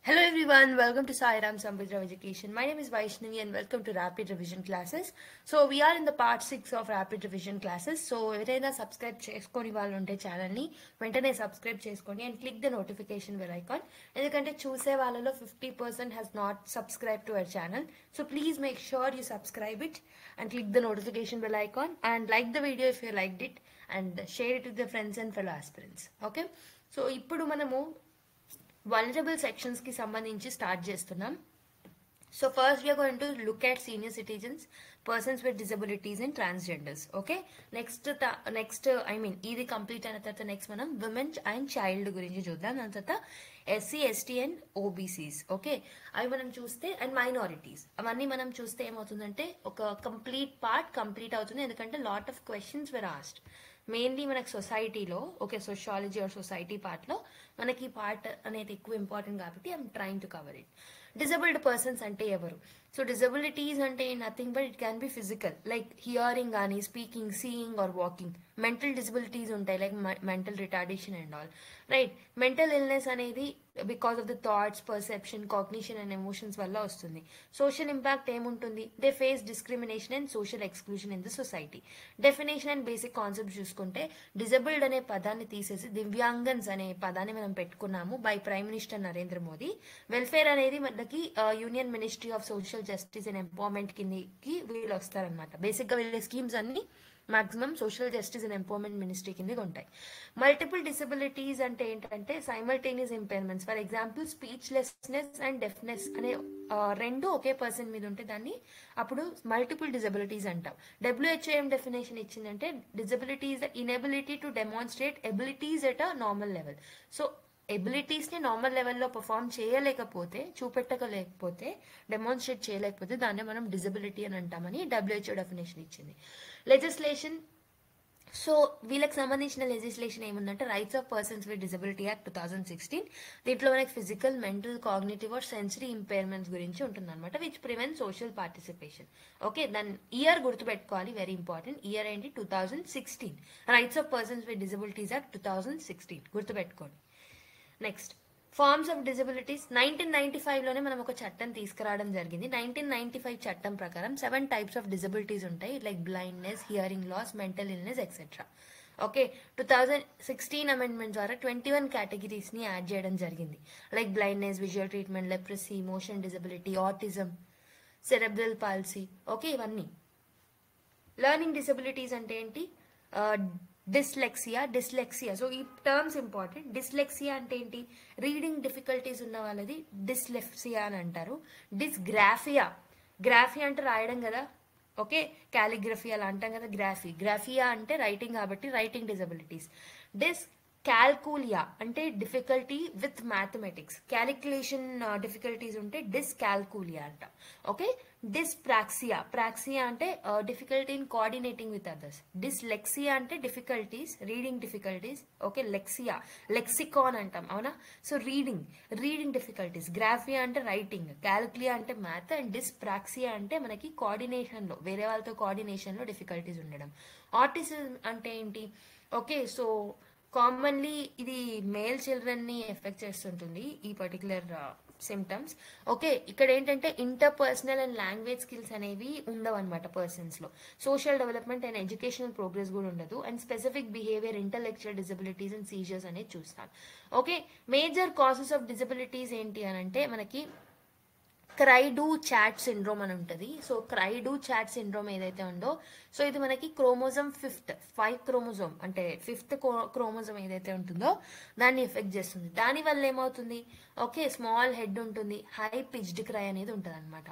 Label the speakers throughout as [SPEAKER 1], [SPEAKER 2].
[SPEAKER 1] Hello everyone, welcome to Sai Ram Samudra Education. My name is Vaishnavi and welcome to Rapid Revision classes. So we are in the part 6 of Rapid Revision classes. So ఎవరైనా subscribe చేసుకొని వాళ్ళు ఉంటే ఛానల్ని వెంటనే subscribe చేసుకోండి and click the notification bell icon. ఎందుకంటే చూసే వాళ్ళలో 50% has not subscribed to our channel. So please make sure you subscribe it and click the notification bell icon and like the video if you liked it and share it with your friends and fellow aspirants. Okay? So ఇప్పుడు మనము vulnerable sections కి సంబంధించి start చేస్తున్నాం. So first we are going to look at senior citizens, persons with disabilities and transgenders. Okay, next ఇది complete అయిన తర్వాత next మనం women and child గురించి చూద్దాం. దాని తర్వాత SC ST and OBCs. Okay, అవి మనం చూస్తే అండ్ మైనారిటీస్, అవన్నీ మనం చూస్తే ఏమవుతుందంటే ఒక కంప్లీట్ పార్ట్ కంప్లీట్ అవుతుంది. ఎందుకంటే lot of questions were asked mainly మనకి సొసైటీలో. ఓకే, సోషాలజీ ఆర్ సొసైటీ పార్ట్లో మనకి ఈ పార్ట్ అనేది ఎక్కువ ఇంపార్టెంట్ కాబట్టి I'm trying to cover it. Disabled persons అంటే ఎవరు? సో డిజబిలిటీస్ అంటే nothing but it can be physical, like hearing కానీ speaking, seeing or walking. Mental disabilities ఉంటాయి, like mental retardation and all, right. Mental illness అనేది because of the thoughts, perception, cognition and emotions వల్ల వస్తుంది. Social impact ఏముంటుంది? They face discrimination and social exclusion in the society. Definition and basic concept చూసుకుంటే disabled అనే పదాన్ని తీసేసి దివ్యాంగన్స్ అనే పదాన్ని మనం పెట్టుకున్నాము by prime minister Narendra Modi. Welfare అనేది మనకి union ministry of social justice and empowerment కిందకి వీళ్ళు వస్తారనమాట. బేసిక్ గా వీళ్ళ స్కీమ్స్ అన్ని maximum social justice and empowerment ministry కిందకి ఉంటాయి. మల్టిపుల్ డిసబిలిటీస్ అంటే ఏంటంటే simultaneous impairments. For example speechlessness and deafness అనే రెండు ఒకే పర్సన్ మీద ఉంటే దాన్ని అప్పుడు మల్టిపుల్ డిజబిలిటీస్ అంటాం. WHO ఏం డెఫినేషన్ ఇచ్చిందంటే disability is the inability to demonstrate abilities at a normal level. So ఎబిలిటీస్ని నార్మల్ లెవెల్లో పర్ఫామ్ చేయలేకపోతే, చూపెట్టలేకపోతే, డెమాన్స్ట్రేట్ చేయలేకపోతే దాన్ని మనం డిజబిలిటీ అని అంటామని WHO డెఫినేషన్ ఇచ్చింది. లెజిస్లేషన్, సో వీళ్ళకి సంబంధించిన లెజిస్లేషన్ ఏముందంటే rights of persons with disability act 2016. దీంట్లో మనకి physical, mental, cognitive or sensory impairments గురించి ఉంటుంది అనమాట, which prevent social participation. Okay, దాని ఇయర్ గుర్తుపెట్టుకోవాలి, వెరీ ఇంపార్టెంట్. ఇయర్ ఏంటి? 2016. Rights of persons with disabilities act 2016 గుర్తుపెట్టుకోండి. Next, forms of disabilities. 1995 లోనే మనం ఒక చట్టం తీసుకురావడం జరిగింది. 1995 చట్టం ప్రకారం 7 types ఆఫ్ డిజబిలిటీస్ ఉంటాయి, like blindness, hearing loss, mental illness etcetera. Okay, 2016 amendment ద్వారా 21 కేటగిరీస్ ని యాడ్ చేయడం జరిగింది, like blindness, visual treatment, leprosy, motion disability, autism, cerebral palsy. Okay, ఇవన్నీ. లెర్నింగ్ డిసబిలిటీస్ అంటే ఏంటి? డిస్లెక్సియా. సో ఈ టర్మ్స్ ఇంపార్టెంట్. డిస్లెక్సియా అంటే ఏంటి? రీడింగ్ డిఫికల్టీస్ ఉన్న వాళ్ళది డిస్లెక్సియా అని అంటారు. గ్రాఫియా అంటే రాయడం కదా. ఓకే, కాలిగ్రఫీ అలా అంటాం కదా. గ్రాఫియా అంటే రైటింగ్ కాబట్టి రైటింగ్ డిజబిలిటీస్. క్యాల్కులియా అంటే difficulty with mathematics, calculation difficulties ఉంటే డిస్కాల్కులియా అంట. ఓకే, ప్రాక్సియా అంటే difficulty in coordinating with others. Dyslexia అంటే difficulties, reading difficulties. Okay, lexicon అంటాం, అవునా? So reading difficulties. గ్రాఫియా అంటే రైటింగ్, క్యాల్కులియా అంటే మ్యాథ్, అండ్ డిస్ప్రాక్సియా అంటే మనకి కోఆర్డినేషన్లో, వేరే వాళ్ళతో కోఆర్డినేషన్లో డిఫికల్టీస్ ఉండడం. ఆటిజం అంటే ఏంటి? ఓకే, సో కామన్లీ ఇది మేల్ చిల్డ్రన్ ని ఎఫెక్ట్ చేస్తుంటుంది ఈ పర్టికులర్ సిమ్టమ్స్. ఓకే, ఇక్కడ ఏంటంటే ఇంటర్పర్సనల్ అండ్ లాంగ్వేజ్ స్కిల్స్ అనేవి ఉండవు అనమాట పర్సన్స్ లో. Social development and educational progress కూడా ఉండదు. And specific behaviour, intellectual disabilities and seizures అనేది చూస్తాం. Okay, major causes of disabilities ఏంటి అని అంటే మనకి క్రైడు చాట్ సిండ్రోమ్ అని ఉంటుంది. సో క్రైడు చాట్ సిండ్రోమ్ ఏదైతే ఉందో, సో ఇది మనకి క్రోమోజోమ్ 5 క్రోమోజోమ్ అంటే 5th క్రోమోజోమ్ ఏదైతే ఉంటుందో దాన్ని ఎఫెక్ట్ చేస్తుంది. దానివల్ల ఏమవుతుంది? ఓకే, స్మాల్ హెడ్ ఉంటుంది, హై పిచ్డ్ క్రై అనేది ఉంటుంది అనమాట.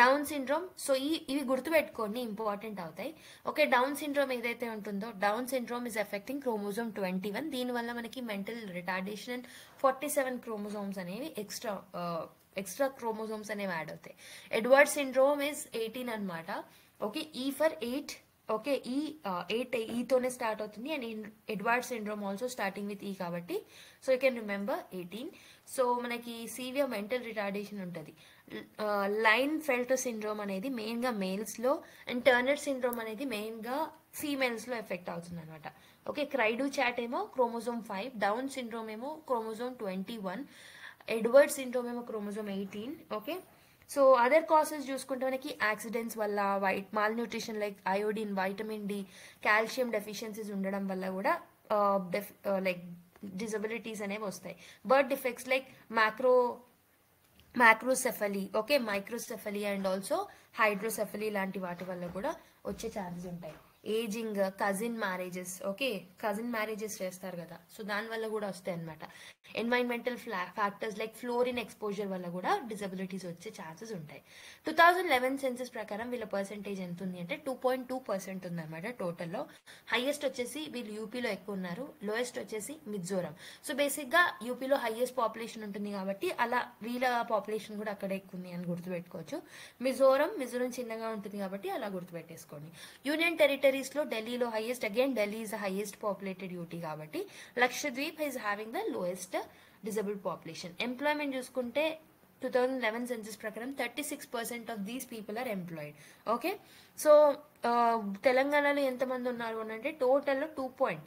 [SPEAKER 1] డౌన్ సిండ్రోమ్, సో ఇవి గుర్తుపెట్టుకోండి, ఇంపార్టెంట్ అవుతాయి. ఓకే, డౌన్ సిండ్రోమ్ ఏదైతే ఉంటుందో, down syndrome is effecting chromosome 21. దీనివల్ల మనకి మెంటల్ రిటార్డేషన్ అండ్ 47 క్రోమోజోమ్స్ అనేవి ఎక్స్ట్రా క్రోమోజోమ్స్ అనేవి యాడ్ అవుతాయి. ఎడ్వర్డ్ సిండ్రోమ్ ఇస్ 18 అనమాట. ఓకే, ఈ ఫర్ 8. ఓకే, ఈ 8 ఈతోనే స్టార్ట్ అవుతుంది, and Edward syndrome also starting with ఈ కాబట్టి so you can remember 18. So మనకి సీవియర్ మెంటల్ రిటార్డేషన్ ఉంటుంది. లైన్ ఫెల్ట్ సిండ్రోమ్ అనేది మెయిన్గా మేల్స్లో, అండ్ టర్నర్ సిండ్రోమ్ అనేది మెయిన్గా ఫీమేల్స్లో ఎఫెక్ట్ అవుతుంది అనమాట. ఓకే, క్రైడు చాట్ ఏమో క్రోమోజోమ్ 5, డౌన్ సిండ్రోమ్ ఏమో క్రోమోజోమ్ 21, ఎడ్వర్డ్ సిండ్రోమ్ ఏమో chromosome 18. Okay, so other cases చూసుకుంటే మనకి యాక్సిడెంట్స్ వల్ల, malnutrition like iodine, vitamin D, calcium deficiencies ఉండడం వల్ల కూడా లైక్ డిజబిలిటీస్ అనేవి వస్తాయి. Birth defects like macrocephaly, okay, microcephaly and also hydrocephaly లాంటి వాటి వల్ల కూడా వచ్చే ఛాన్సెస్ ఉంటాయి. Ageing, cousin marriages, okay, cousin marriages చేస్తారు కదా, సో దానివల్ల కూడా వస్తాయి అనమాట. Environmental factors like fluorine exposure వల్ల కూడా డిజబిలిటీస్ వచ్చే ఛాన్సెస్ ఉంటాయి. 2011 సెన్సెస్ ప్రకారం వీళ్ళ పర్సెంటేజ్ ఎంత ఉంది అంటే 2.2% ఉందన్నమాట టోటల్లో. హైయెస్ట్ వచ్చేసి వీళ్ళు యూపీలో ఎక్కువ ఉన్నారు, లోయెస్ట్ వచ్చేసి మిజోరం. సో బేసిక్గా యూపీలో హైయెస్ట్ పాపులేషన్ ఉంటుంది కాబట్టి అలా వీళ్ళ పాపులేషన్ కూడా అక్కడ ఎక్కువ ఉంది అని గుర్తుపెట్టుకోవచ్చు. మిజోరం చిన్నగా ఉంటుంది కాబట్టి అలా గుర్తుపెట్టేసుకోండి. యూనియన్ టెరిటరీస్ లో ఢిల్లీలో highest, again Delhi is the highest populated UT కాబట్టి. Lakshadweep is having the lowest disabled population. Employment చూసుకుంటే 2011 సెన్సస్ ప్రకారం 36% of these people are employed. Okay, so తెలంగాణలో ఎంతమంది ఉన్నారు అని అంటే టోటల్లో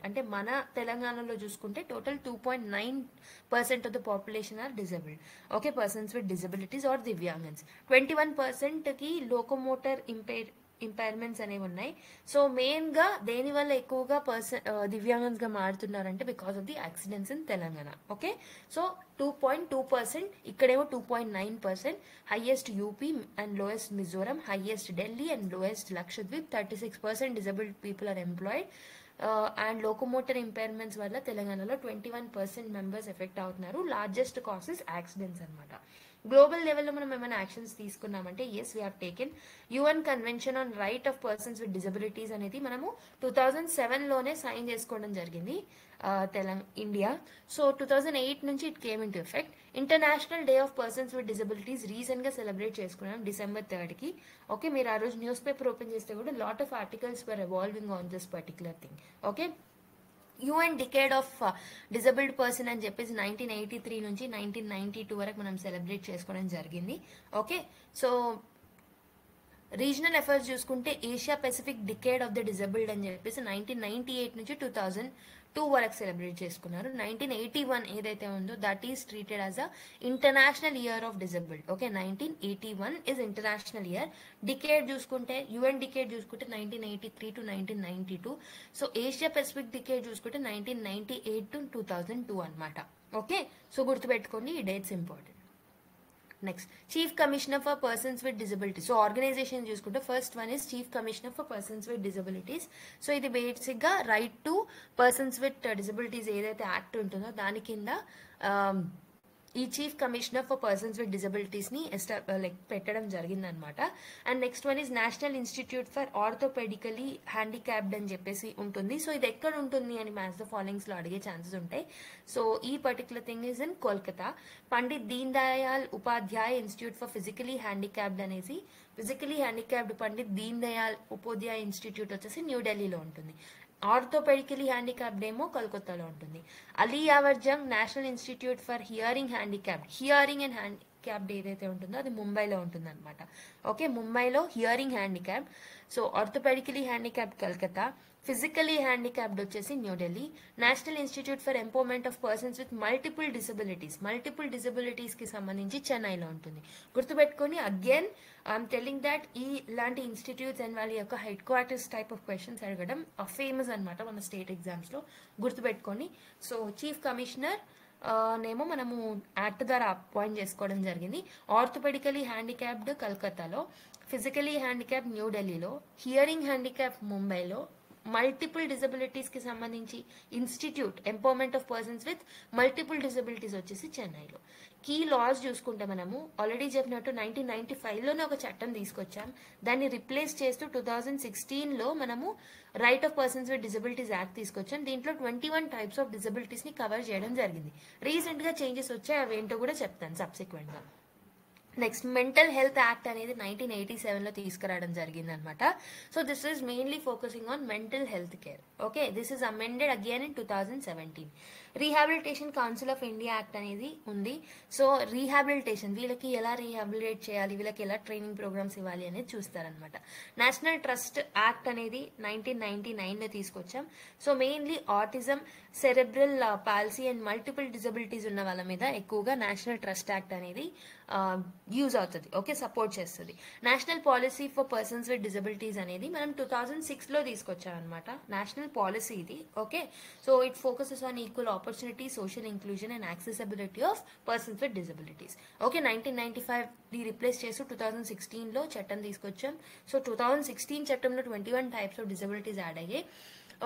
[SPEAKER 1] అంటే మన తెలంగాణలో చూసుకుంటే total 2.9% of the population are disabled. Okay, persons with disabilities are divyangans. 21%కి లోకోమోటర్ ఇంపైర్మెంట్స్ అనేవి ఉన్నాయి. సో మెయిన్ గా దేని వల్ల ఎక్కువగా దివ్యాంగన్స్ గా మారుతున్నారంటే because of the accidents in Telangana. Okay, so 2.2%, ఇక్కడేమో 2.9%. Highest UP and lowest Mizoram, highest Delhi and lowest Lakshadweep. 36% disabled people are employed. And locomotor impairments వల్ల తెలంగాణలో 21% మెంబర్స్ ఎఫెక్ట్ అవుతున్నారు. లార్జెస్ట్ కాసెస్ యాక్సిడెంట్స్ అనమాట. గ్లోబల్ లెవెల్లో మనం ఏమైనా యాక్షన్స్ తీసుకున్నామంటే yes, we have taken. UN convention on right of persons with disabilities అనేది మనము 2007లోనే సైన్ చేసుకోవడం జరిగింది ఇండియా. సో 2008 నుంచి it came in to effect. International day of persons with disabilities recent గా సెలబ్రేట్ చేసుకున్నాం December 3కి. ఓకే, మీరు ఆ రోజు న్యూస్ పేపర్ ఓపెన్ చేస్తే కూడా lot of articles were evolving on this particular thing. Okay, UN decade of disabled person అని చెప్పేసి 1983 నుంచి 1992 వరకు మనం సెలబ్రేట్ చేసుకోవడం జరిగింది. ఓకే, సో రీజనల్ ఎఫర్ట్స్ చూసుకుంటే Asia Pacific decade of the disabled అని చెప్పేసి 1998 నుంచి 2002 వరకు సెలబ్రేట్ చేసుకున్నారు. 1981 ఏదైతే ఉందో that is treated as a international year of disabled. Okay, 1981 is international year. Decade చూసుకుంటే యుఎన్ డికేడ్ చూసుకుంటే 1983 to 1992. So Asia Pacific decade చూసుకుంటే 1998 to 2002 అనమాట. ఓకే, సో గుర్తుపెట్టుకోండి, ఈ dates important. Next, chief commissioner for persons with disabilities. So organization చూసుకుంటే first one is chief commissioner for persons with disabilities. So ఇది basic గా right to persons with disabilities ఏదైతే act ఉంటుందో దాని కింద ఈ chief commissioner for persons with disabilities ని పెట్టడం జరిగింది అనమాట. And next one is national institute for orthopedically handicapped అని చెప్పేసి ఉంటుంది. సో ఇది ఎక్కడ ఉంటుంది అని మ్యాచ్ ద ఫాలోయింగ్స్ లో అడిగే ఛాన్సెస్ ఉంటాయి. సో ఈ particular thing is in Kolkata. Pandit Deen Dayal Upadhyaya institute for physically handicapped అనేసి, physically handicapped Pandit Deen Dayal Upadhyaya institute వచ్చేసి న్యూఢిల్లీలో ఉంటుంది. ఆర్థోపెడికలీ హ్యాండిక్యాప్డ్ ఏమో కోల్కతాలో ఉంటుంది. Ali Yavar Jung national institute for hearing handicapped, hearing and handicapped ఏదైతే ఉంటుందో అది ముంబైలో ఉంటుంది అనమాట. ఓకే, ముంబైలో hearing handicapped. So orthopedically handicapped Calcutta, physically handicapped వచ్చేసి New Delhi. National institute for empowerment of persons with multiple disabilities కి సంబంధించి చెన్నైలో ఉంటుంది. గుర్తుపెట్టుకొని అగైన్ ఐఎమ్ టెల్లింగ్ దాట్ ఇలాంటి ఇన్స్టిట్యూట్స్ అండ్ వాళ్ళ యొక్క headquarters type of questions అడగడం ఫేమస్ అనమాట మన స్టేట్ ఎగ్జామ్స్ లో, గుర్తుపెట్టుకొని. సో చీఫ్ కమిషనర్ నేమో మనము యాక్ట్ ద్వారా అపాయింట్ చేసుకోవడం జరిగింది. ఆర్థోపెడికలీ హ్యాండిక్యాప్డ్ కల్కత్తాలో, ఫిజికలీ హ్యాండిక్యాప్ న్యూఢిల్లీలో, హియరింగ్ హ్యాండిక్యాప్ ముంబైలో, మల్టిపుల్ డిజబిలిటీస్ కి సంబంధించి institute empowerment of persons with multiple disabilities వచ్చేసి చెన్నైలో. కీ లాస్ చూసుకుంటే మనము ఆల్రెడీ చెప్పినట్టు 1995లోనే ఒక చట్టం తీసుకొచ్చాం. దాన్ని రిప్లేస్ చేస్తూ 2016లో మనము right of persons with disabilities act తీసుకొచ్చాం. దీంట్లో 21 టైప్స్ ఆఫ్ డిజబిలిటీస్ ని కవర్ చేయడం జరిగింది. రీసెంట్ గా చేంజెస్ వచ్చాయి, అవేంటో కూడా చెప్తాను సబ్సిక్వెంట్ గా. నెక్స్ట్, మెంటల్ హెల్త్ యాక్ట్ అనేది 1987లో తీసుకురావడం జరిగింది అనమాట. So this is mainly focusing on mental health care. Okay, this is amended again in 2017. Rehabilitation council of India act అనేది ఉంది. సో రీహాబిలిటేషన్ వీళ్ళకి ఎలా రీహాబిలిటేట్ చేయాలి, వీళ్ళకి ఎలా ట్రైనింగ్ ప్రోగ్రామ్స్ ఇవ్వాలి అనేది చూస్తారనమాట. నేషనల్ ట్రస్ట్ యాక్ట్ అనేది 1999లో తీసుకొచ్చాం. So mainly autism, cerebral palsy and multiple disabilities ఉన్న వాళ్ళ మీద ఎక్కువగా నేషనల్ ట్రస్ట్ యాక్ట్ అనేది యూజ్ అవుతుంది. ఓకే, సపోర్ట్ చేస్తుంది. National policy for persons with disabilities అనేది మనం 2006లో తీసుకొచ్చాం అనమాట. నేషనల్ పాలసీ ఇది. Okay, so it focuses on equal opportunity, social inclusion and accessibility of persons with disabilities. Okay, 1995 replace చేస్తూ 2016లో చట్టం తీసుకొచ్చాం. సో 2016 చట్టంలో 21 టైప్స్ ఆఫ్ డిజబిలిటీస్ యాడ్ అయ్యాయి.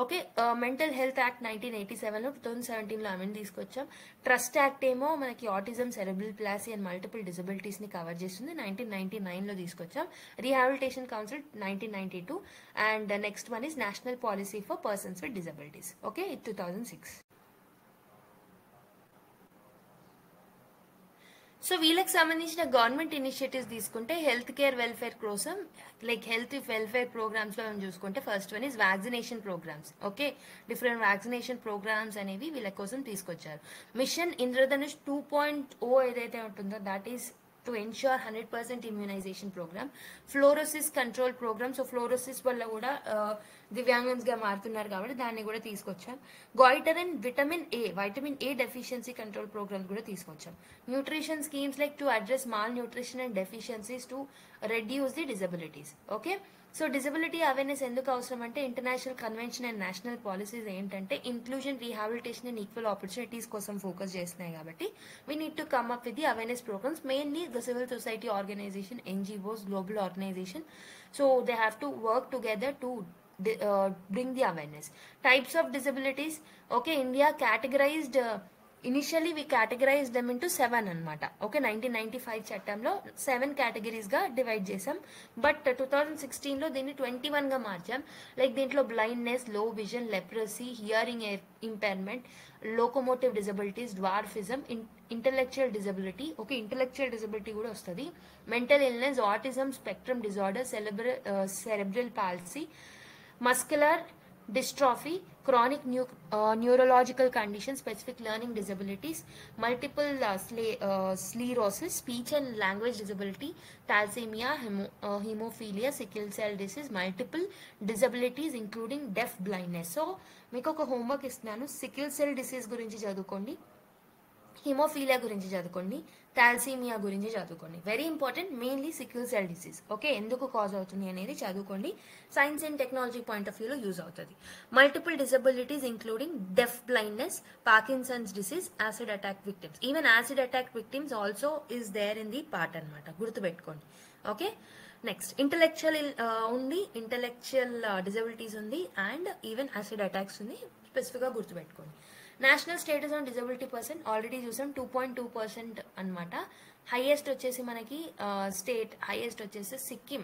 [SPEAKER 1] ఓకే, మెంటల్ హెల్త్ యాక్ట్ 1987లో 2017లో అమెండ్ తీసుకొచ్చాం. ట్రస్ట్ యాక్ట్ ఏమో మనకి autism, cerebral palsy and multiple disabilities ని కవర్ చేస్తుంది. 1999లో తీసుకొచ్చాం. Rehabilitation council 1992 and next one is national policy for persons with disabilities. Okay, 2006. So వీళ్ళకి సంబంధించిన గవర్నమెంట్ ఇనిషియేటివ్స్ తీసుకుంటే హెల్త్ కేర్ వెల్ఫేర్ కోసం లైక్ హెల్త్ వెల్ఫేర్ ప్రోగ్రామ్స్ లో మనం చూసుకుంటే first one is vaccination programmes. Okay, different vaccination programmes అనేవి వీళ్ళ కోసం తీసుకొచ్చారు. మిషన్ ఇంద్రధనుష్ 2.0 ఏదైతే ఉంటుందో that is to ensure 100% immunization program. Fluorosis control program. So fluorosis వల్ల కూడా దివ్యాంగన్స్ గా మారుతున్నారు కాబట్టి దాన్ని కూడా తీసుకొచ్చాం. Goitre and vitamin A deficiency control programmes కూడా తీసుకొచ్చాం. Nutrition schemes like to address malnutrition and deficiencies to reduce the disabilities. Okay, so disability awareness ఎందుకు అవసరం అంటే international convention and national policies ఏంటంటే inclusion, rehabilitation and equal opportunities కోసం focus చేస్తున్నాయి కాబట్టి we need to come up with the awareness programmes. Mainly the civil society organization, NGOs, global organization. So they have to work together to bring the awareness. Types of disabilities. Okay, India categorized initially we categorized them into 7 అనమాట. Okay, 1995 చట్టంలో 7 categories గా divide చేసాం. But 2016లో దీన్ని 21 గా మార్చాం. Like దీంట్లో blindness, లో vision, leprosy, hearing impairment, locomotive disabilities, dwarfism, intellectual disability. Okay, intellectual disability కూడా వస్తుంది. Mental illness, autism spectrum disorder, cerebral policy, muscular dystrophy, chronic neurological conditions, specific learning disabilities, multiple sclerosis, speech and language disability, thalassemia, hemophilia, sickle cell disease, multiple disabilities including deaf blindness. So మీకు ఒక homework ఇస్తున్నాను. Sickle cell disease గురించి చదువుకోండి, haemophilia గురించి చదువుకోండి, thalassemia గురించి చదువుకోండి. Very important, mainly sickle cell disease. Okay, ఎందుకు కాజ్ అవుతుంది అనేది చదువుకోండి. Science and technology point of వ్యూలో యూజ్ అవుతుంది. Multiple disabilities including deaf blindness, Parkinson's disease, acid attack victims. Even acid attack victims also is there in the part అనమాట, గుర్తుపెట్టుకోండి. Okay, next intellectual ఉంది, intellectual disabilities ఉంది and even acid attacks ఉంది. స్పెసిఫిక్గా గుర్తుపెట్టుకోండి. National status on disability person already చూసాం, 2.2% అనమాట. Highest వచ్చేసి మనకి స్టేట్ హైయెస్ట్ వచ్చేసి సిక్కిం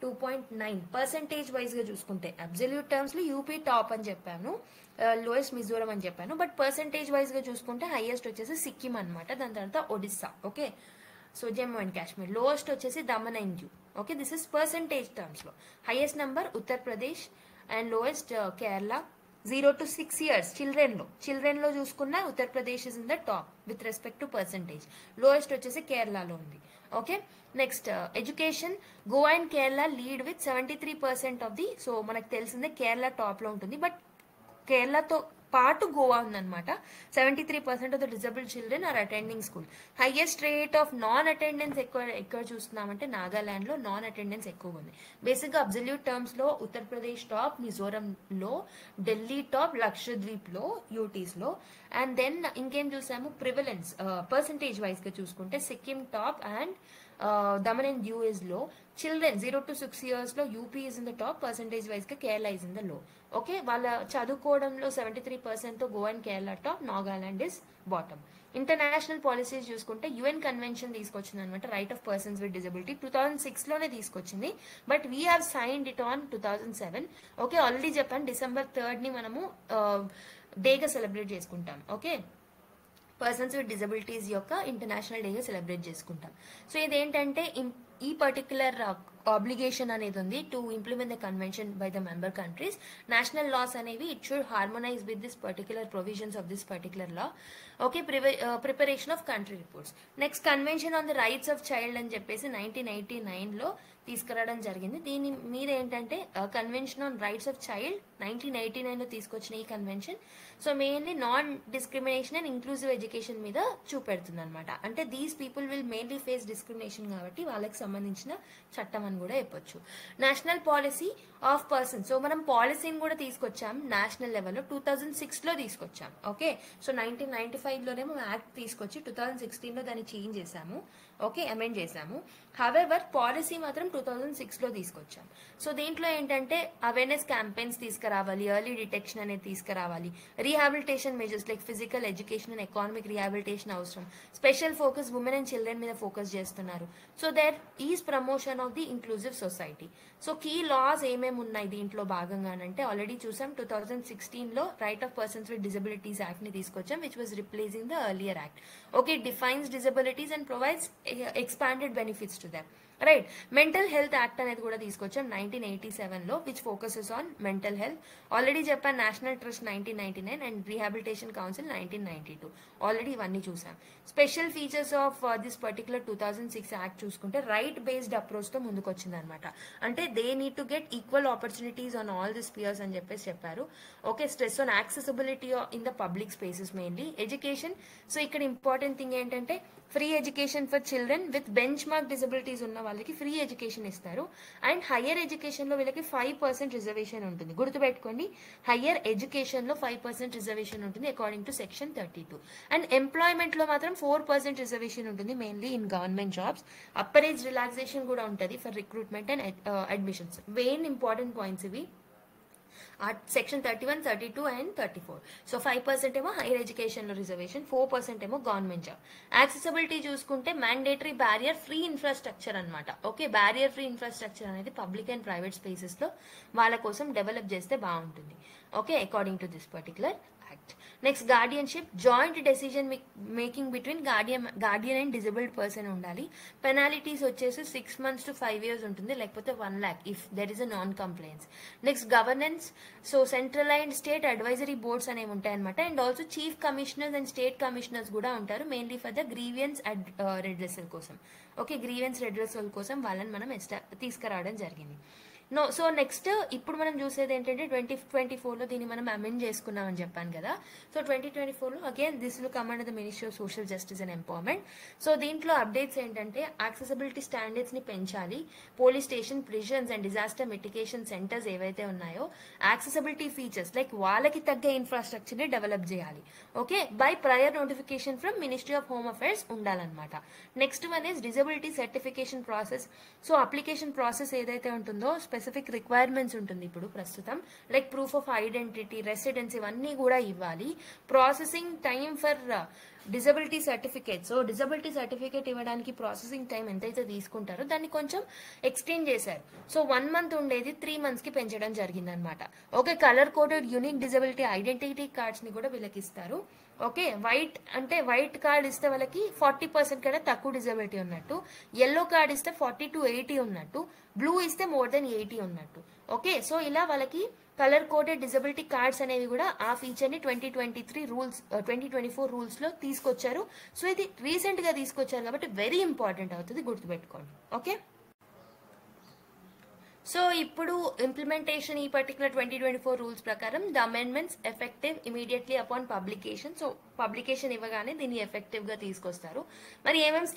[SPEAKER 1] 2.9%. వైజ్ గా చూసుకుంటే అబ్సల్యూట్ టర్మ్స్ లో యూపీ టాప్ అని చెప్పాను, లోయెస్ట్ మిజోరం అని చెప్పాను. బట్ పర్సంటేజ్ వైజ్ గా చూసుకుంటే హైయెస్ట్ వచ్చేసి సిక్కిం అనమాట. దాని తర్వాత Odisha. Okay, so Jammu and Kashmir. Lowest వచ్చేసి Daman and Diu. Okay, this is percentage terms లో. Highest number Uttar Pradesh and lowest Kerala. 0 to 6 years children లో చూసుకున్న Uttar Pradesh is in the top with respect to percentage. Lowest వచ్చేసి కేరళలో ఉంది. Okay, next education. Goa and Kerala lead with 73% of the. So మనకు తెలిసిందే Kerala top లో ఉంటుంది, బట్ కేరళతో పాటు గోవా ఉందన్నమాట. 73% of the disabled children are attending school. Highest rate of non attendance ఎక్కడ చూస్తున్నామంటే నాగాలాండ్ లో నాన్ అటెండెన్స్ ఎక్కువ ఉంది. బేసిక్ గా అబ్సల్యూట్ టర్మ్స్ లో ఉత్తరప్రదేశ్ టాప్, మిజోరం లో, ఢిల్లీ టాప్, లక్షద్వీప్ లో, యూటీస్ లో. అండ్ దెన్ ఇంకేం చూసాము, ప్రివలెన్స్ పర్సంటేజ్ వైజ్ గా చూసుకుంటే Sikkim top and Daman and Diu is low. Children 0 to 6 years లో UP is in the top, percentage wise గా Kerala is in the low. Okay, వాళ్ళ చదువుకోవడంలో 73% తో Goa and Kerala top, Nagaland is bottom. International policies చూసుకుంటే యుఎన్ కన్వెన్షన్ తీసుకొచ్చింది అనమాట, right of persons with disability. 2006లోనే తీసుకొచ్చింది, but we have signed it on 2007. Okay, already చెప్పాను December 3rd ని మనము డేగా సెలబ్రేట్ చేసుకుంటాం. ఓకే, పర్సన్స్ విత్ డిజబిలిటీస్ యొక్క ఇంటర్నేషనల్ డేగా సెలబ్రేట్ చేసుకుంటాం. సో ఇదేంటంటే ఈ పర్టికులర్ ఆబ్లిగేషన్ అనేది ఉంది to implement the convention by the member countries. National laws అనేవి it should harmonize with this particular provisions of this particular law. Okay, preparation of country reports. Next convention on the rights of child అని చెప్పేసి 1989లో తీసుకురావడం జరిగింది. దీని మీద ఏంటంటే convention on rights of child 1989లో తీసుకొచ్చిన ఈ convention so mainly non discrimination and inclusive education మీద చూపెడుతుంది అనమాట. అంటే these people will mainly face discrimination కాబట్టి వాళ్ళకి సంబంధించిన చట్టం అని కూడా చెప్పొచ్చు. National policy of person. So మనం పాలసీని కూడా తీసుకొచ్చాం నేషనల్ లెవెల్లో 2006లో తీసుకొచ్చాం. ఓకే, సో 1995లోనేమో యాక్ట్ తీసుకొచ్చి 2016లో దాన్ని చేంజ్ చేసాము. ఓకే, అమెండ్ చేసాము. హవెవర్ పాలసీ మాత్రం 2006లో తీసుకొచ్చాం. సో దీంట్లో ఏంటంటే అవేర్నెస్ క్యాంపెయిన్స్ తీసుకురావాలి, ఎర్లీ డిటెక్షన్ అనేది తీసుకురావాలి, rehabilitation measures like physical education and economic rehabilitation అవసరం, special focus women and children మీద ఫోకస్ చేస్తున్నారు. So there is promotion of the inclusive society. So key laws ఏమేమి ఉన్నాయి దీంట్లో భాగంగానంటే ఆల్రెడీ చూసాం 2016లో right of persons with disabilities act ని తీసుకొచ్చాం which was replacing the earlier act. Okay, defines disabilities and provides expanded benefits to them. Right, mental health act అనేది కూడా తీసుకొచ్చాం 1987లో which focuses on mental health. Already చెప్పాను national trust 1999 and rehabilitation council 1992. Already ఇవన్నీ చూసాం. Special features of this particular 2006 act చూసుకుంటే right based approach తో ముందుకు వచ్చింది అనమాట. అంటే they need to get equal opportunities on all the spheres అని చెప్పేసి చెప్పారు. Okay, stress on accessibility in the public spaces mainly. Education, so ఇక్కడ ఇంపార్టెంట్ థింగ్ ఏంటంటే free education for children with bench mark disabilities ఉన్న వాళ్ళకి free education ఇస్తారు. And higher education లో వీళ్ళకి 5% రిజర్వేషన్ ఉంటుంది. గుర్తుపెట్టుకోండి, హయ్యర్ ఎడ్యుకేషన్ లో 5% రిజర్వేషన్ ఉంటుంది according to section 32. And employment లో మాత్రం 4% రిజర్వేషన్ ఉంటుంది mainly in government jobs. Upper age relaxation కూడా ఉంటుంది for recruitment and admissions. Main important points ఇవి సెక్షన్ 31, 32 అండ్ 34. సో 5% ఏమో హైయర్ ఎడ్యుకేషన్ లో రిజర్వేషన్, 4% ఏమో గవర్నమెంట్ జాబ్. యాక్సెసిబిలిటీ చూసుకుంటే మ్యాండేటరీ బ్యారియర్ ఫ్రీ ఇన్ఫ్రాస్ట్రక్చర్ అనమాట. ఓకే, బ్యారియర్ ఫ్రీ ఇన్ఫ్రాస్ట్రక్చర్ అనేది public and private spaces లో వాళ్ళ కోసం డెవలప్ చేస్తే బాగుంటుంది. Okay, according to this particular act. Next guardianship, joint decision making between Guardian and disabled person ఉండాలి. Penalties వచ్చేసి 6 months to 5 years ఉంటుంది, లేకపోతే 1 lakh if there is a non complains. Next governance, so central and state advisory boards అనేవి ఉంటాయి అనమాట. And also chief commissioners and state commissioners కూడా ఉంటారు mainly for the grievance redressal కోసం. Okay, grievance redressal కోసం వాళ్ళని మనం తీసుకురావడం జరిగింది. సో నెక్స్ట్ ఇప్పుడు మనం చూసేది ఏంటంటే 2024లో దీన్ని మనం అమెండ్ చేసుకున్నాం అని చెప్పాను కదా. సో 2024లో again this will come under the ministry of social justice and empowerment. So దీంట్లో అప్డేట్స్ ఏంటంటే యాక్సెసిబిలిటీ స్టాండర్డ్స్ ని పెంచాలి. Police station, prisons and disaster mitigation centres ఏవైతే ఉన్నాయో యాక్సెసిబిలిటీ ఫీచర్స్ లైక్ వాళ్ళకి తగ్గ ఇన్ఫ్రాస్ట్రక్చర్ ని డెవలప్ చేయాలి. Okay, by prior notification from ministry of home affairs ఉండాలన్నమాట. Next one is disability certification process. So application process ఏదైతే ఉంటుందో స్పెసిఫిక్ రిక్వైర్మెంట్స్ ఉంటుంది ఇప్పుడు ప్రస్తుతం, like proof of identity, residence ఇవన్నీ కూడా ఇవ్వాలి. Processing time for disability certificate, so disability certificate ఇవ్వడానికి ప్రాసెసింగ్ టైం ఎంతైతే తీసుకుంటారో దాన్ని కొంచెం ఎక్స్టెండ్ చేశారు. సో 1 month ఉండేది 3 months కి పెంచడం జరిగిందనమాట. Okay, colour coded unique disability identity cards ని కూడా వీళ్ళకి ఇస్తారు. ఓకే, వైట్ అంటే వైట్ కార్డ్ ఇస్తే వాళ్ళకి 40% కన్నా తక్కువ డిజబిలిటీ ఉన్నట్టు, ఎల్లో కార్డ్ ఇస్తే 40 to 80 ఉన్నట్టు, బ్లూ ఇస్తే మోర్ దెన్ 80 ఉన్నట్టు. ఓకే, సో ఇలా వాళ్ళకి కలర్ కోడెడ్ డిజబిలిటీ కార్డ్స్ అనేవి కూడా ఆ ఫీచర్ ని 2024 రూల్స్ లో తీసుకొచ్చారు. సో ఇది రీసెంట్ గా తీసుకొచ్చారు కాబట్టి వెరీ ఇంపార్టెంట్ అవుతుంది, గుర్తుపెట్టుకోండి. ఓకే, సో ఇప్పుడు ఇంప్లిమెంటేషన్ ఈ పర్టికులర్ 2024 రూల్స్ ప్రకారం the amendments effective immediately upon publication. So publication ఇవ్వగానే దీన్ని ఎఫెక్టివ్ గా తీసుకొస్తారు. మరి ఏమేమి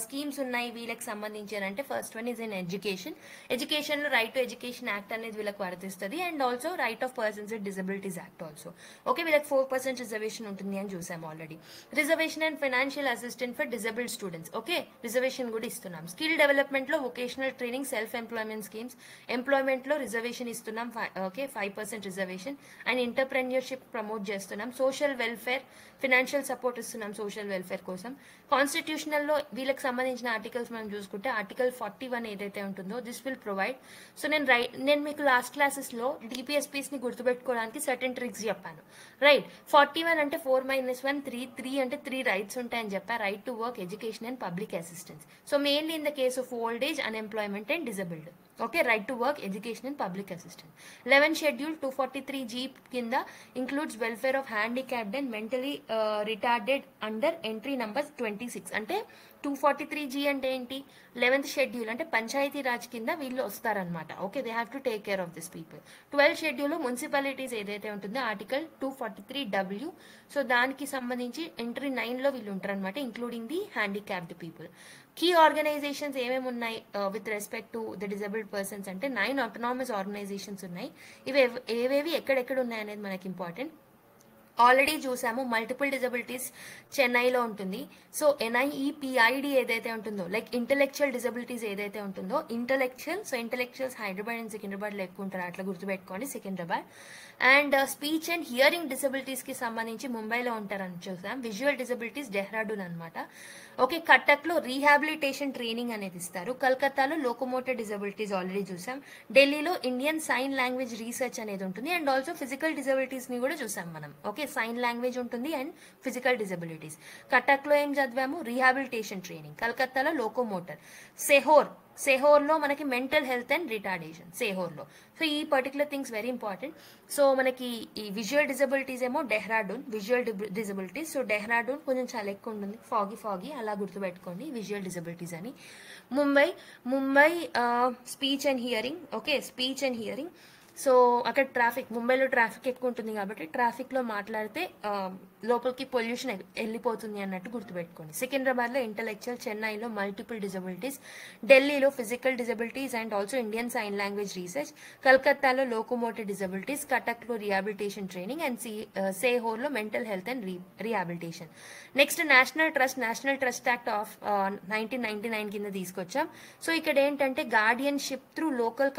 [SPEAKER 1] స్కీమ్స్ ఉన్నాయి వీళ్ళకి సంబంధించి అంటే first one is in education. Education లో రైట్ టు ఎడ్యుకేషన్ యాక్ట్ అనేది వీళ్ళకి వర్తిస్తుంది. And also right of persons with disabilities act also. Okay, వీళ్ళకి 4% రిజర్వేషన్ ఉంటుంది అని చూసాం ఆల్రెడీ. Reservation and financial assistant for disabled students. Okay, reservation కూడా ఇస్తున్నాం. స్కిల్ డెవలప్మెంట్ లో vocational training, self employment employment schemes, ఎంప్లాయ్మెంట్లో రిజర్వేషన్ ఇస్తున్నాం, okay 5% reservation, and entrepreneurship promote చేస్తున్నాం, సోషల్ వెల్ఫేర్ ఫినాన్షియల్ సపోర్ట్ ఇస్తున్నాం సోషల్ వెల్ఫేర్ కోసం. కాన్స్టిట్యూషనల్లో వీళ్ళకి సంబంధించిన ఆర్టికల్స్ మనం చూసుకుంటే ఆర్టికల్ 41 ఏదైతే ఉంటుందో దిస్ విల్ ప్రొవైడ్. సో నేను మీకు లాస్ట్ క్లాసెస్లో డిపిఎస్పీస్ని గుర్తుపెట్టుకోవడానికి సర్టెన్ ట్రిక్స్ చెప్పాను, రైట్. 41 అంటే 4-1 3 అంటే 3 రైట్స్ ఉంటాయని చెప్పా, right to work, education and public assistance. So mainly in the case of old age, unemployment and disability, okay, right to work, education and public assistance. 11 schedule 243G కింద includes welfare of handicapped and mentally retarded under entry number 26. అంటే 243G అంటే ఏంటి, 11th schedule అంటే పంచాయతీ రాజ్ కింద వీళ్ళు వస్తారనమాట, okay, they have to take care of this people. 12th schedule municipalities ఏదైతే ఉంటుందో ఆర్టికల్ 243W, సో దానికి సంబంధించి ఎంట్రీ 9లో వీళ్ళు ఉంటారనమాట, including the handicapped people. Key organisations ఏమేమి ఉన్నాయి with respect to the disabled persons అంటే 9 ఆటోనామస్ ఆర్గనైజేషన్స్ ఉన్నాయి. ఇవి ఏవేవి ఎక్కడెక్కడ ఉన్నాయి అనేది మనకి ఇంపార్టెంట్. ఆల్రెడీ చూసాము, మల్టిపుల్ డిజబిలిటీస్ చెన్నైలో ఉంటుంది. సో NIEPID ఏదైతే ఉంటుందో, లైక్ ఇంటెలెక్చువల్ డిజబిలిటీస్ ఏదైతే ఉంటుందో, ఇంటెలెక్చువల్స్ హైదరాబాద్ అండ్ సికింద్రాబాద్లో ఎక్కువ ఉంటారు, అట్లా గుర్తుపెట్టుకోండి, Secunderabad. And speech and hearing డిజబిలిటీస్కి సంబంధించి ముంబైలో ఉంటారని చూసాం. విజువల్ డిజబిలిటీస్ డెహ్రాడూన్ అనమాట, ఓకే. కటక్లో రీహాబిలిటేషన్ ట్రైనింగ్ అనేది ఇస్తారు. కలకత్తాలో లోకోమోటర్ డిజబిలిటీస్ ఆల్రెడీ చూసాం. ఢిల్లీలో ఇండియన్ సైన్ లాంగ్వేజ్ రీసెర్చ్ అనేది ఉంటుంది, అండ్ ఆల్సో ఫిజికల్ డిజబిలిటీస్ని కూడా చూసాం మనం, ఓకే. సైన్ లాంగ్వేజ్ ఉంటుంది అండ్ ఫిజికల్ డిజబిలిటీస్. కటక్లో ఏం చదివాము, రీహాబిలిటేషన్ ట్రైనింగ్. కలకత్తాలో లోకోమోటర్. సెహోర్లో మనకి మెంటల్ హెల్త్ అండ్ రిటార్డేషన్ సెహోర్లో. సో ఈ particular things very important. So మనకి ఈ విజువల్ డిజబిలిటీస్ ఏమో Dehradun visual disabilities. So Dehradun కొంచెం చాలా ఎక్కువ ఉంటుంది, ఫాగీ అలా గుర్తుపెట్టుకోండి విజువల్ డిజబిలిటీస్ అని. Mumbai speech and hearing, okay, speech and hearing. So అక్కడ ముంబైలో ట్రాఫిక్ ఎక్కువ ఉంటుంది కాబట్టి ట్రాఫిక్లో మాట్లాడితే లోపలికి పొల్యూషన్ వెళ్ళిపోతుంది అన్నట్టు గుర్తుపెట్టుకోండి. సికింద్రాబాద్లో ఇంటెలెక్చువల్, చెన్నైలో మల్టిపుల్ డిజబిలిటీస్, ఢిల్లీలో physical disabilities and also Indian sign language research, కలకత్తాలో లోకోమోటివ్ డిజబిలిటీస్, కటక్లో రిహాబిలిటేషన్ ట్రైనింగ్ అండ్ సేహోర్లో mental health and rehabilitation. Next national trust act of 1999 కింద తీసుకొచ్చాం. సో ఇక్కడ ఏంటంటే guardianship through local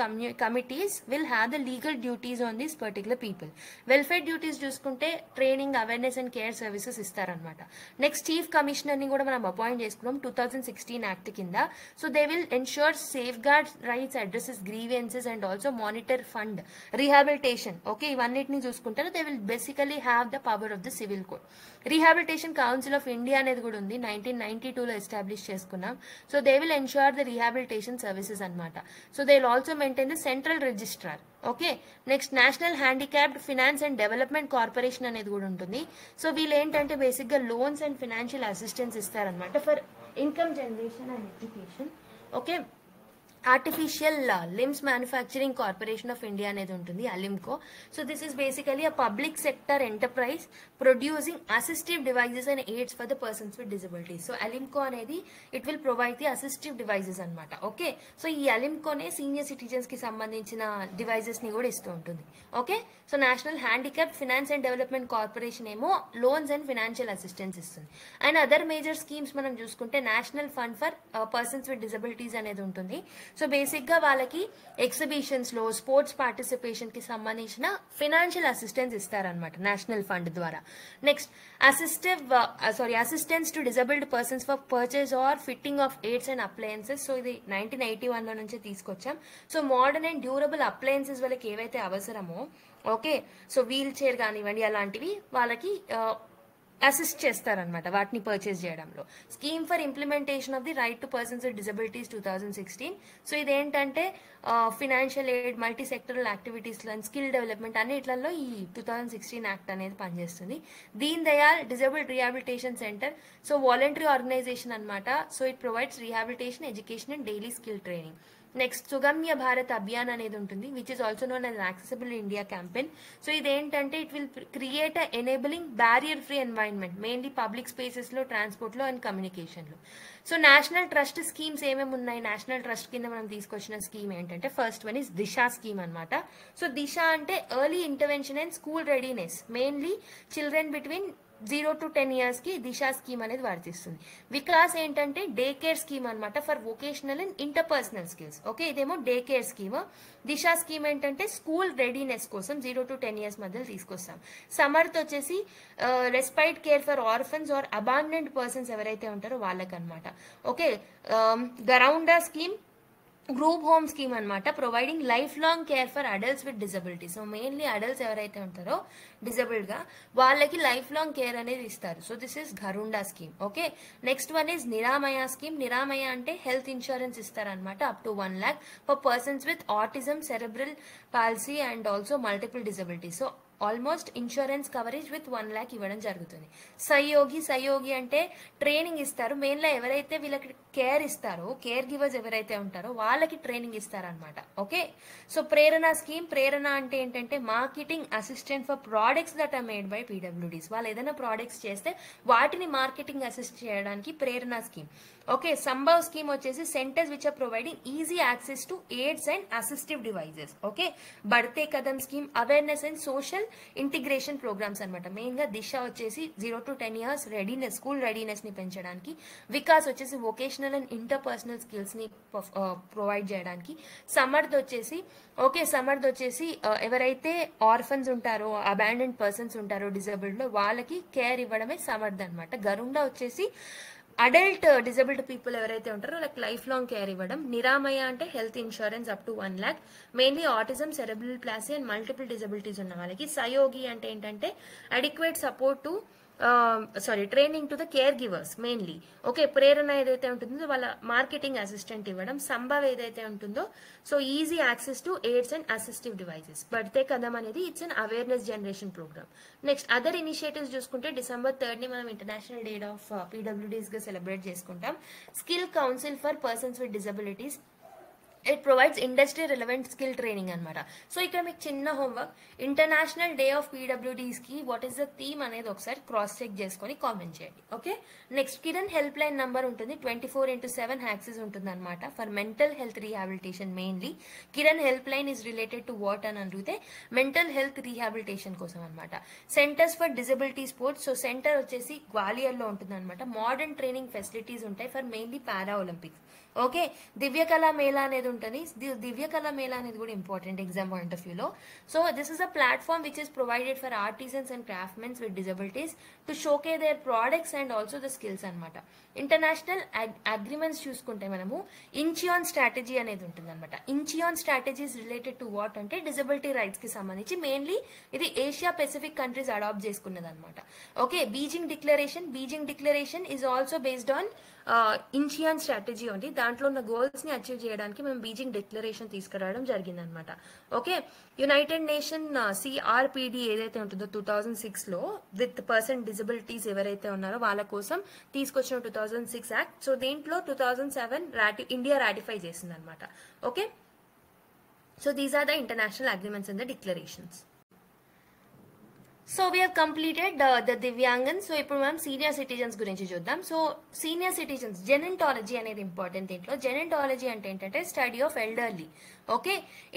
[SPEAKER 1] committees will have the legal duties on this particular people. Welfare duties చూసుకుంటే training, awareness and care services ఇస్తారనమాట. Next chief commissioner ని కూడా మనం appoint చేసుకున్నాం 2016 యాక్ట్ కింద. So they will ensure safeguard rights, addresses grievances and also monitor fund rehabilitation, okay. ఇవన్నిటిని చూసుకుంటారు. They will basically have the power of the civil code. Rehabilitation council of India అనేది కూడా ఉంది, 1992లో establish చేసుకున్నాం. So they will ensure the rehabilitation services అనమాట. So they will also maintain the central registrar, okay. Next national handicapped finance and development corporation అనేది కూడా ఉంటుంది. So వీళ్ళు ఏంటంటే బేసిక్గా లోన్స్ అండ్ ఫినాన్షియల్ అసిస్టెన్స్ ఇస్తారనమాట for income generation and education, okay. Artificial limbs manufacturing corporation of India అనేది ఉంటుంది, ALIMCO. So this is basically a public sector enterprise producing assistive devices and aids for the persons with disabilities. So ALIMCO అనేది it will provide the assistive devices అనమాట, okay. So ఈ అలిమ్కోనే senior citizens కి సంబంధించిన devices ని కూడా ఇస్తూ ఉంటుంది, okay. So national handicap finance and development corporation ఏమో లోన్స్ అండ్ ఫినాన్షియల్ అసిస్టెన్స్ ఇస్తుంది. అండ్ అదర్ మేజర్ స్కీమ్స్ మనం చూసుకుంటే national fund for persons with disabilities అనేది ఉంటుంది. సో బేసిక్గా వాళ్ళకి ఎగ్జిబిషన్స్లో, స్పోర్ట్స్ పార్టిసిపేషన్కి సంబంధించిన ఫినాన్షియల్ అసిస్టెన్స్ ఇస్తారనమాట నేషనల్ ఫండ్ ద్వారా. Next assistance to disabled persons for purchase or fitting of aids and appliances. So ఇది 1981లో నుంచి తీసుకొచ్చాం. So modern and durable appliances వాళ్ళకి ఏవైతే అవసరమో, ఓకే, సో వీల్ చైర్ కానివ్వండి అలాంటివి వాళ్ళకి అసిస్ట్ చేస్తారనమాట వాటిని పర్చేస్ చేయడంలో. Scheme for implementation of the right to persons with disabilities 2016. So ఇదేంటంటే ఫినాన్షియల్ ఎయిడ్, మల్టీ సెక్టరల్ యాక్టివిటీస్లో అండ్ స్కిల్ డెవలప్మెంట్ అన్నిట్లలో ఈ 2016 యాక్ట్ అనేది పనిచేస్తుంది. Deen Dayal disabled rehabilitation centre, so voluntary organisation అనమాట. So it provides rehabilitation, education and daily skill training. Next Sugamya Bharat Abhiyan అనేది ఉంటుంది, which is also known as accessible India campaign. So ఇదేంటంటే it will create a enabling barrier free environment, mainly public స్పేసెస్లో, ట్రాన్స్పోర్ట్లో and కమ్యూనికేషన్లో. So national trust schemes ఏమేమి ఉన్నాయి, national trust కింద మనం తీసుకొచ్చిన స్కీమ్ ఏంటంటే first one is Disha scheme అనమాట. సో దిశ అంటే early intervention and school readiness, mainly children between 0 to 10 years కి దిశ స్కీమ్ అనేది వర్తిస్తుంది. వికాస్ ఏంటంటే డే కేర్ స్కీమ్ అనమాట for vocational and interpersonal skills. Okay, ఇదేమో day care scheme. Disha scheme ఏంటంటే స్కూల్ రెడీనెస్ కోసం 0 to 10 years మధ్యలో తీసుకొస్తాం. సమర్థ్ వచ్చేసి respite care for orphans or abandoned persons ఎవరైతే ఉంటారో వాళ్ళకనమాట. Okay, Gharaunda scheme group home scheme అనమాట, providing life long care for adults with disability. So mainly adults ఎవరైతే ఉంటారో డిజబుల్డ్ గా వాళ్ళకి లైఫ్ లాంగ్ కేర్ అనేది ఇస్తారు. So this is Gharaunda scheme. Okay, next one is Niramaya scheme. Niramaya అంటే హెల్త్ ఇన్సూరెన్స్ ఇస్తారనమాట up to 1 lakh for persons with autism, cerebral palsy and also multiple disability. So almost insurance coverage with 1 lakh ఇవ్వడం జరుగుతుంది. సహయోగి అంటే training ఇస్తారు. మెయిన్గా ఎవరైతే వీళ్ళకి care ఇస్తారో, కేర్ గివర్స్ ఎవరైతే ఉంటారో వాళ్ళకి ట్రైనింగ్ ఇస్తారనమాట. Okay, so Prerna scheme. Prerna అంటే ఏంటంటే marketing assistant for products that are made by PwDs. వాళ్ళు ఏదైనా ప్రోడక్ట్స్ చేస్తే వాటిని మార్కెటింగ్ అసిస్ట్ చేయడానికి Prerna scheme. Okay, Sambhav scheme వచ్చేసి centres which are providing easy access to aids and assistive devices. Okay, Badhte Kadam scheme awareness and social integration programmes అనమాట. Main గా దిశ వచ్చేసి 0 to 10 years readiness, school readiness ని పెంచడానికి. వికాస్ వచ్చేసి వొకేషనల్ అండ్ ఇంటర్పర్సనల్ స్కిల్స్ ని provide చేయడానికి. సమర్థ్ వచ్చేసి ఎవరైతే ఆర్ఫన్స్ ఉంటారో, అబాండెంట్ పర్సన్స్ ఉంటారో డిజబుల్డ్ లో వాళ్ళకి కేర్ ఇవ్వడమే సమర్థ్ అనమాట. గరుండా వచ్చేసి అడల్ట్ డిజబుల్డ్ పీపుల్ ఎవరైతే ఉంటారో వాళ్ళకి లైఫ్ లాంగ్ కేర్ ఇవ్వడం. నిరామయ అంటే health insurance up to 1 lakh, mainly autism, cerebral palsy and multiple disabilities ఉన్న వాళ్ళకి. సహయోగి అంటే ఏంటంటే adequate support to training to the caregivers mainly. Okay, Prerna ఏదైతే ఉంటుందో వాళ్ళ మార్కెటింగ్ అసిస్టెంట్ ఇవ్వడం. సంభవ్ ఏదైతే ఉంటుందో so easy access to aids and assistive devices. Badhte Kadam అనేది it's an awareness generation programme. Next other initiatives చూసుకుంటే December 3rd ని మనం ఇంటర్నేషనల్ డే ఆఫ్ పీడబ్ల్యూడీస్ గా సెలబ్రేట్ చేసుకుంటాం. Skill council for persons with disabilities, it provides industry relevant skill training అనమాట. So ఇక్కడ మీకు చిన్న homework, international day of PWDs కి వాట్ ఈస్ ద థీమ్ అనేది ఒకసారి క్రాస్ చెక్ చేసుకొని కామెంట్ చేయండి. Okay, next Kiran help line number ఉంటుంది, 24/7 యాక్సెస్ ఉంటుంది అనమాట for mental health rehabilitation. Mainly Kiran help line is related to what అని అడిగితే మెంటల్ హెల్త్ రీహాబిలిటేషన్ కోసం అనమాట. Centres for disability sports. So centre వచ్చేసి గ్వాలియర్ లో ఉంటుంది అనమాట. మోడర్న్ ట్రైనింగ్ ఫెసిలిటీస్ ఉంటాయి for mainly para Olympics. Okay, Divyakala Mela అనేది ఉంటుంది. దివ్యకళా మేళా అనేది కూడా ఇంపార్టెంట్ ఎగ్జామ్ పాయింట్ ఆఫ్ వ్యూలో. So this is a platform which is provided for artisans and craftsmens with disabilities to showcase their products and also the skills అనమాట. International agreements చూసుకుంటే మనము Incheon strategy అనేది ఉంటుంది అనమాట. Incheon strategies related to what అంటే disability rights కి సంబంధించి mainly ఇది ఏషియా పెసిఫిక్ కంట్రీస్ అడాప్ట్ చేసుకున్నది అనమాట. Okay, Beijing declaration is also based on Incheon strategy ఉంది. దాంట్లో ఉన్న గోల్స్ ని అచీవ్ చేయడానికి మేము బీజింగ్ డిక్లరేషన్ తీసుకురావడం జరిగింది అనమాట. ఓకే, యునైటెడ్ నేషన్ CRPD ఏదైతే ఉంటుందో 2006 లో విత్ పర్సన్ డిజబిలిటీస్ ఎవరైతే ఉన్నారో వాళ్ళ కోసం తీసుకొచ్చిన 2006 యాక్ట్. సో దీంట్లో 2007 ఇండియా రాటిఫై చేసింది అనమాట. Okay, so these are the international agreements and the declarations. So we have completed the Divyangan. So ఇప్పుడు మనం సీనియర్ సిటిజన్స్ గురించి చూద్దాం. సో సీనియర్ సిటిజన్స్ జెనెంటాలజీ అనేది ఇంపార్టెంట్. దీంట్లో జెనెంటాలజీ అంటే ఏంటంటే study of elderly. Okay,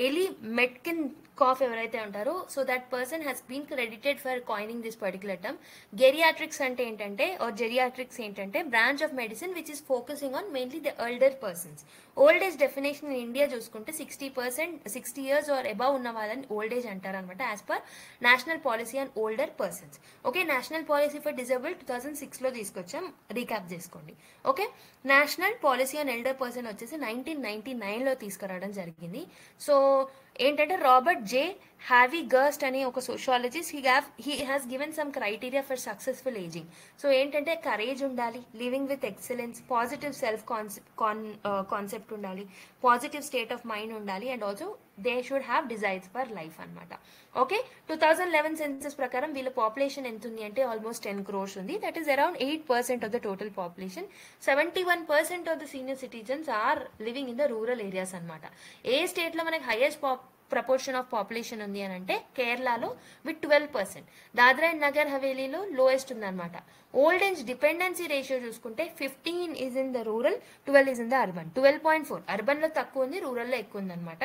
[SPEAKER 1] Elie Metchnikoff ఎవరైతే ఉంటారో so that person has been credited for coining this particular term. Geriatrics అంటే ఏంటంటే జెరియాట్రిక్స్ ఏంటంటే branch of medicine which is focusing on mainly the elder persons. Old age definition in India చూసుకుంటే 60 years are above ఉన్న వాళ్ళని old age అంటారు అనమాట as per national policy on older persons. Okay, national policy for disabled 2006 లో తీసుకొచ్చాం, recap చేసుకోండి. Okay, national policy on elder person వచ్చేసి 1999 లో తీసుకురావడం జరిగింది. సో ఏంటంటే రాబర్ట్ జే హ్యావీ గర్స్ట్ అనే ఒక sociologist he has given some criteria for successful ageing. So ఏంటంటే కరేజ్ ఉండాలి, living with excellence, positive self concept ఉండాలి, పాజిటివ్ స్టేట్ ఆఫ్ మైండ్ ఉండాలి and also they should have desires for life అనమాట. Okay, 2011 census ప్రకారం వీళ్ళ population ఎంత ఉంది అంటే ఆల్మోస్ట్ 10 crores ఉంది. That is around 8% of the total population. 71% of the senior citizens are living in the rural areas అనమాట. ఏ state లో మనకి హైయెస్ట్ ప్రపోర్షన్ ఆఫ్ పాపులేషన్ ఉంది అని అంటే కేరళలో విత్ 12%, దాద్రా అండ్ నగర్ హవేలీలో లోయెస్ట్ ఉందన్నమాట. ఓల్డ్ ఏజ్ డిపెండెన్సీ రేషియో చూసుకుంటే 15 is in the rural, 12 is in the urban. 12.4 urban లో తక్కువ ఉంది, రూరల్ లో ఎక్కువ ఉంది అనమాట.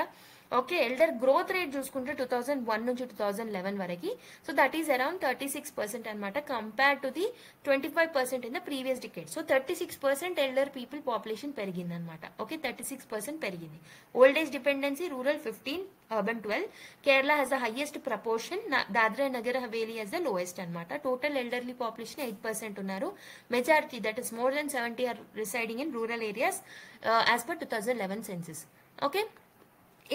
[SPEAKER 1] ఓకే, ఎల్డర్ గ్రోత్ రేట్ చూసుకుంటే 2001 నుంచి 2011 వరకు, సో దట్ ఈస్ అరౌండ్ 36% అనమాట, compare to the 25% in the previous decade. So 36% elder people population పెరిగింది అనమాట. ఓకే, 36% పెరిగింది. Old age dependency rural 15, urban 12. Kerala has the highest proportion, Dadra and Nagar Haveli has the lowest అనమాట. Total elderly population 8% ఉన్నారు. Majority that is more than 70 are residing in rural areas as per 2011 census. Okay,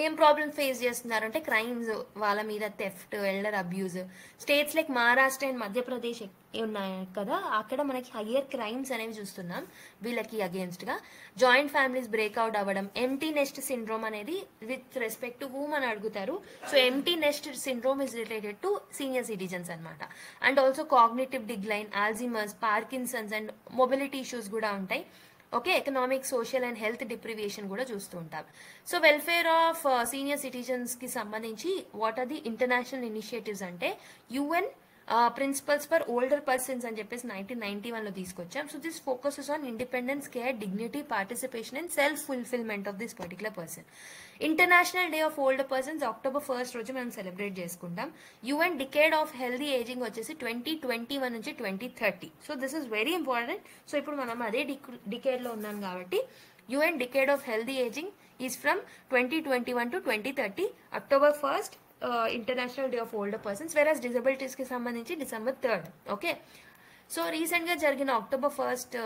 [SPEAKER 1] ఏం problem face చేస్తున్నారంటే crimes, వాళ్ళ మీద theft, elder abuse. States like Maharashtra and Madhya Pradesh ఉన్నాయి కదా, అక్కడ మనకి హయ్యర్ క్రైమ్స్ అనేవి చూస్తున్నాం వీళ్ళకి అగేన్స్ట్ గా. జాయింట్ ఫ్యామిలీస్ బ్రేక్అవుట్ అవ్వడం, ఎంటీ నెస్ట్ సిండ్రోమ్ అనేది విత్ రెస్పెక్ట్ టు హూమ్ అని అడుగుతారు. So empty nest syndrome is related to senior citizens అనమాట. And also cognitive decline, Alzheimer's, Parkinson's and mobility issues కూడా ఉంటాయి. Okay, economic, social and health deprivation కూడా చూస్తూ ఉంటాం. So welfare of senior citizens కి సంబంధించి what are the international initiatives అంటే UN principles for older persons అని చెప్పేసి 1991 లో తీసుకొచ్చాం. So this focuses on independence, care, dignity, participation and self fulfilment of this particular person. International day of older persons October 1 రోజు మనం celebrate చేసుకుంటాం. UN decade of healthy ageing వచ్చేసి 2021 నుంచి 2030. So this is very important. So ఇప్పుడు మనం అదే decade లో ఉన్నాం కాబట్టి UN decade of healthy ageing is from 2021 to 2030. October 1 international day of older persons, వెరాస్ disabilities కి సంబంధించి December 3. ఓకే, సో రీసెంట్ గా జరిగిన October 1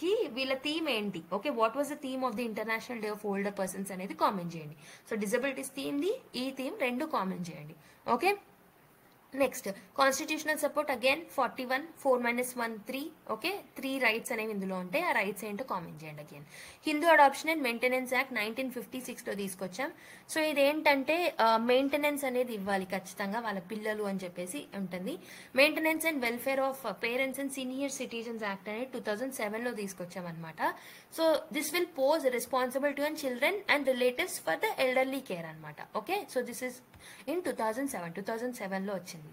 [SPEAKER 1] కి వీళ్ళ థీమ్ ఏంటి, okay, what was the theme of the international day of older persons అనేది comment చేయండి. So disabilities theme the, ఈ థీమ్ రెండు కామెంట్ చేయండి. Okay, next constitutional support again 41, 4-1 3. Okay, 3 rights అనేవి ఇందులో ఉంటాయి. ఆ రైట్స్ ఏంటో కామెంట్ చేయండి. Again Hindu adoption and maintenance act 1956 లో తీసుకొచ్చాం. సో ఇదేంటంటే మెయింటెనెన్స్ అనేది ఇవ్వాలి ఖచ్చితంగా వాళ్ళ పిల్లలు అని చెప్పేసి ఉంటుంది. Maintenance and welfare of parents and senior citizens act అనేది 2007 లో తీసుకొచ్చాం అనమాట. So this will pose responsibility on children and relatives for the elderly care అనమాట. Okay, so this is in 2007 లో వచ్చింది.